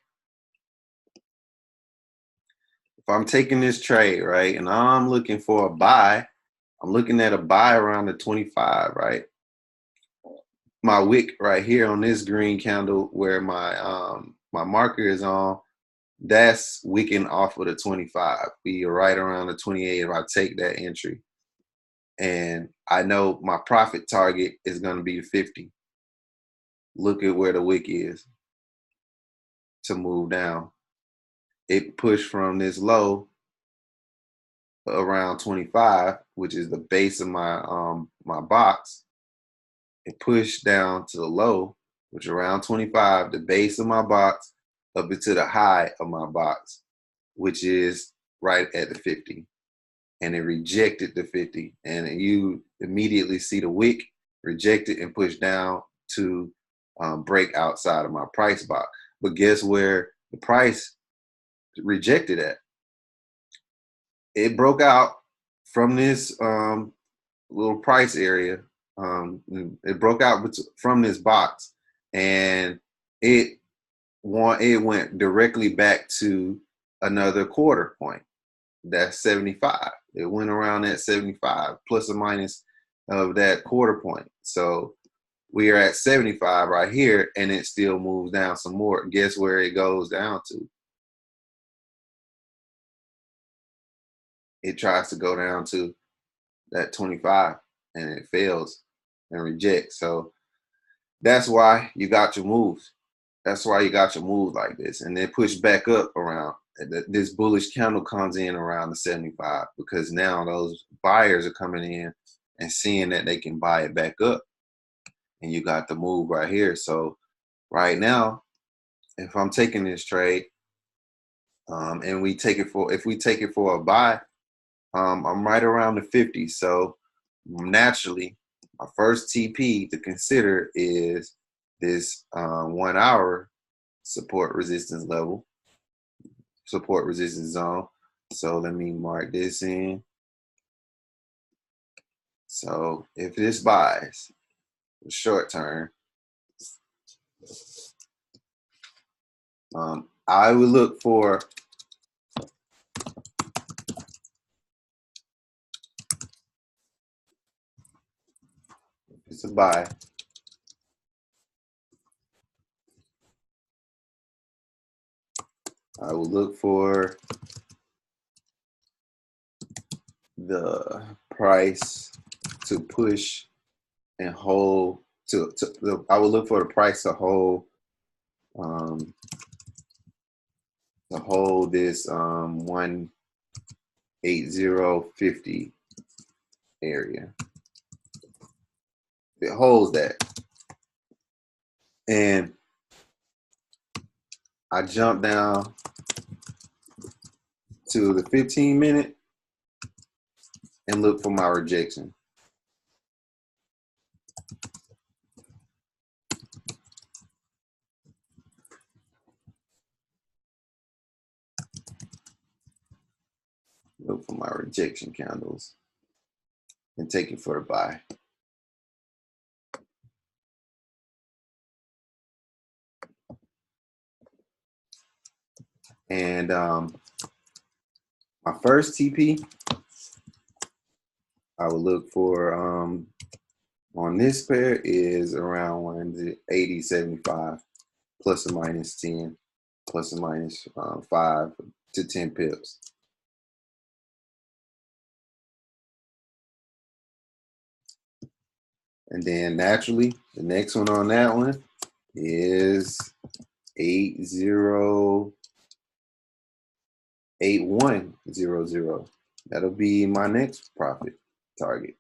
S1: If I'm taking this trade, right, and I'm looking for a buy, I'm looking at a buy around the 25, right? My wick right here on this green candle where my marker is on, that's wicking off of the 25. We are right around the 28 if I take that entry. And I know my profit target is going to be 50. Look at where the wick is to move down. It pushed from this low around 25, which is the base of my box. It pushed down to the low, which is around 25, the base of my box, up into the high of my box, which is right at the 50. And it rejected the 50. And you immediately see the wick reject it and push down to break outside of my price box. But guess where the price rejected at? It broke out from this little price area. It broke out from this box, and it went directly back to another quarter point. That's 75. It went around at 75 plus or minus of that quarter point. So we are at 75 right here, and it still moves down some more. Guess where it goes down to? It tries to go down to that 25, and it fails and rejects. So that's why you got your moves. That's why you got your moves like this. And then push back up around. This bullish candle comes in around the 75, because now those buyers are coming in and seeing that they can buy it back up. And you got the move right here. So right now, if I'm taking this trade and if we take it for a buy, I'm right around the 50. So naturally, my first TP to consider is this 1 hour support resistance level, support resistance zone. So let me mark this in. So if this buys short term, I would look for it's a buy. I will look for the price to push and hold I will look for the price to hold this 180.50 area. It holds that, and I jump down to the 15-minute and look for my rejection. Look for my rejection candles and take it for a buy. And my first TP, I will look for on this pair is around 180.75 plus or minus 10, plus or minus 5 to 10 pips. And then naturally, the next one on that one is 80.8100. That'll be my next profit target.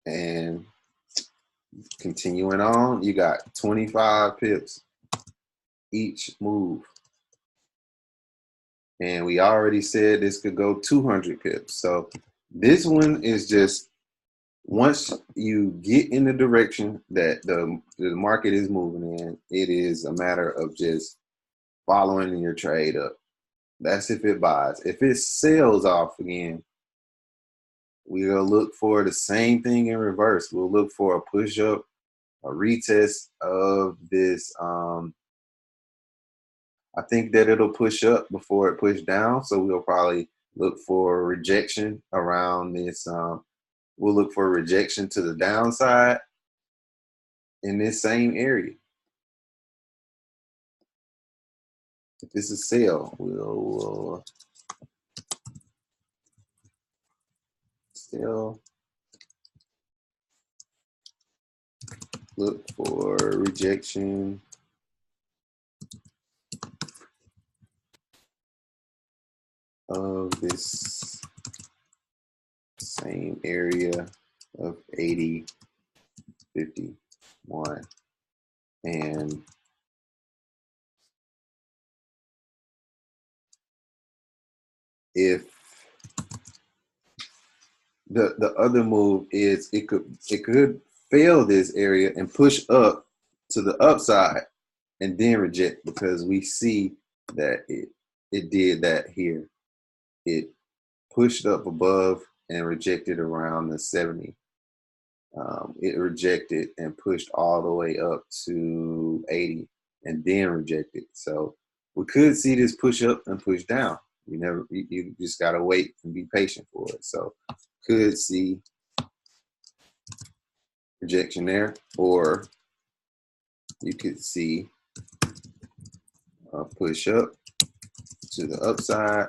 S1: And continuing on, you got 25 pips each move. And we already said this could go 200 pips. So this one is just, once you get in the direction that the market is moving in, it is a matter of just following your trade up. That's if it buys. If it sells off again, we'll look for the same thing in reverse. We'll look for a push up, a retest of this. I think that it'll push up before it push down. So we'll probably look for a rejection around this. We'll look for a rejection to the downside in this same area. If this is sell, we'll still look for rejection of this same area of 80.51. And if the other move is it could fail this area and push up to the upside and then reject, because we see that it did that here. It pushed up above and rejected around the 70. It rejected and pushed all the way up to 80 and then rejected. So we could see this push up and push down. You just gotta wait and be patient for it. So could see rejection there, or you could see a push up to the upside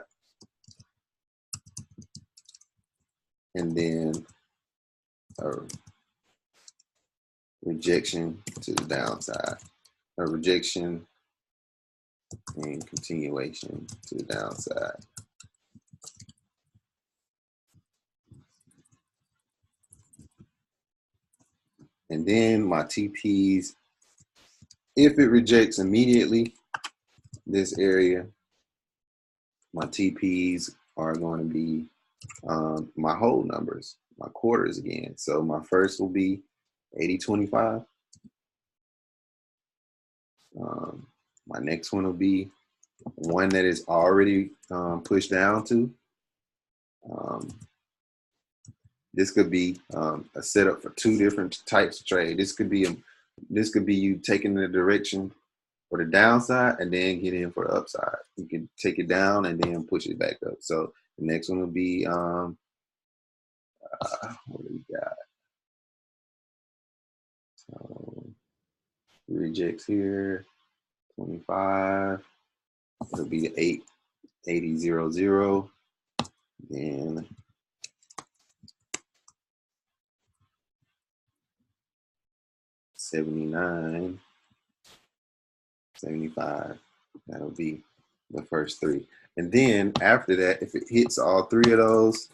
S1: and then a rejection to the downside, a rejection and continuation to the downside. And then my TPs, if it rejects immediately this area, my TPs are going to be my whole numbers, my quarters again. So my first will be 80.25. My next one will be one that is already pushed down to. This could be a setup for two different types of trade. This could be you taking the direction for the downside and then get in for the upside. You can take it down and then push it back up. So the next one will be what do we got? So rejects here, 25. It'll be 880.00. Then 79, 75. That'll be the first three. And then after that, if it hits all three of those,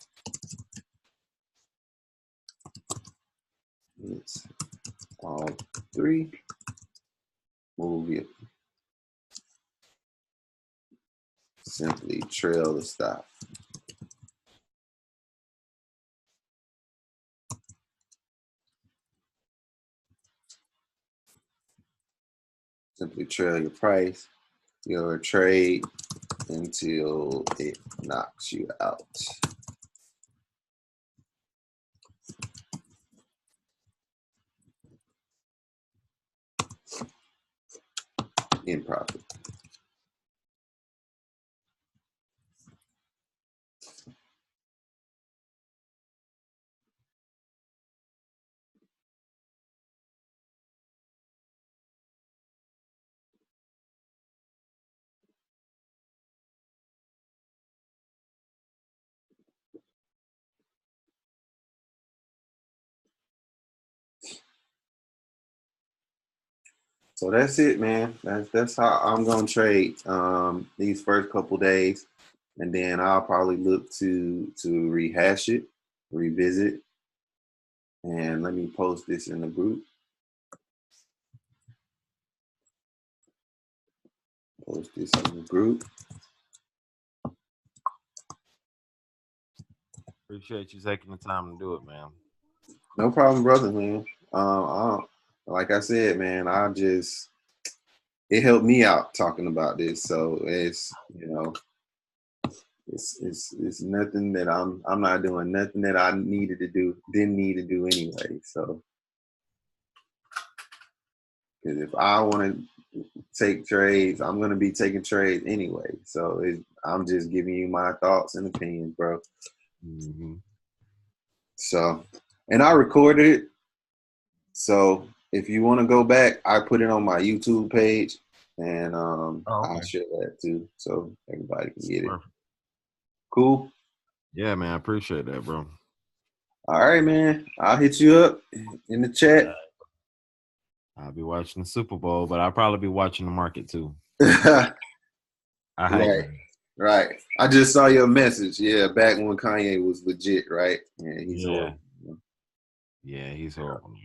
S1: it's all three, move it. Simply trail the stop. Simply trail your price, your trade, until it knocks you out. In profit. So that's it, man. That's how I'm gonna trade these first couple days, and then I'll probably look to rehash it, revisit, and let me post this in the group. Post this in the group.
S2: Appreciate you taking the time to do it, man.
S1: No problem, brother, man. Like I said, man, it helped me out talking about this. So it's, you know, it's nothing that I'm not doing nothing that I needed to do, didn't need to do anyway. So because if I want to take trades, I'm gonna be taking trades anyway. So I'm just giving you my thoughts and opinions, bro.
S2: Mm-hmm.
S1: So, and I recorded it. So if you want to go back, I put it on my YouTube page, and
S2: okay.
S1: I'll share that too, so everybody can get it.
S2: Perfect.
S1: Cool.
S2: Yeah, man, I appreciate that, bro.
S1: All right, man. I'll hit you up in the chat.
S2: I'll be watching the Super Bowl, but I'll probably be watching the market too.
S1: Right. I just saw your message. Yeah, back when Kanye was legit, right? Yeah, he's horrible.
S2: Yeah, he's horrible.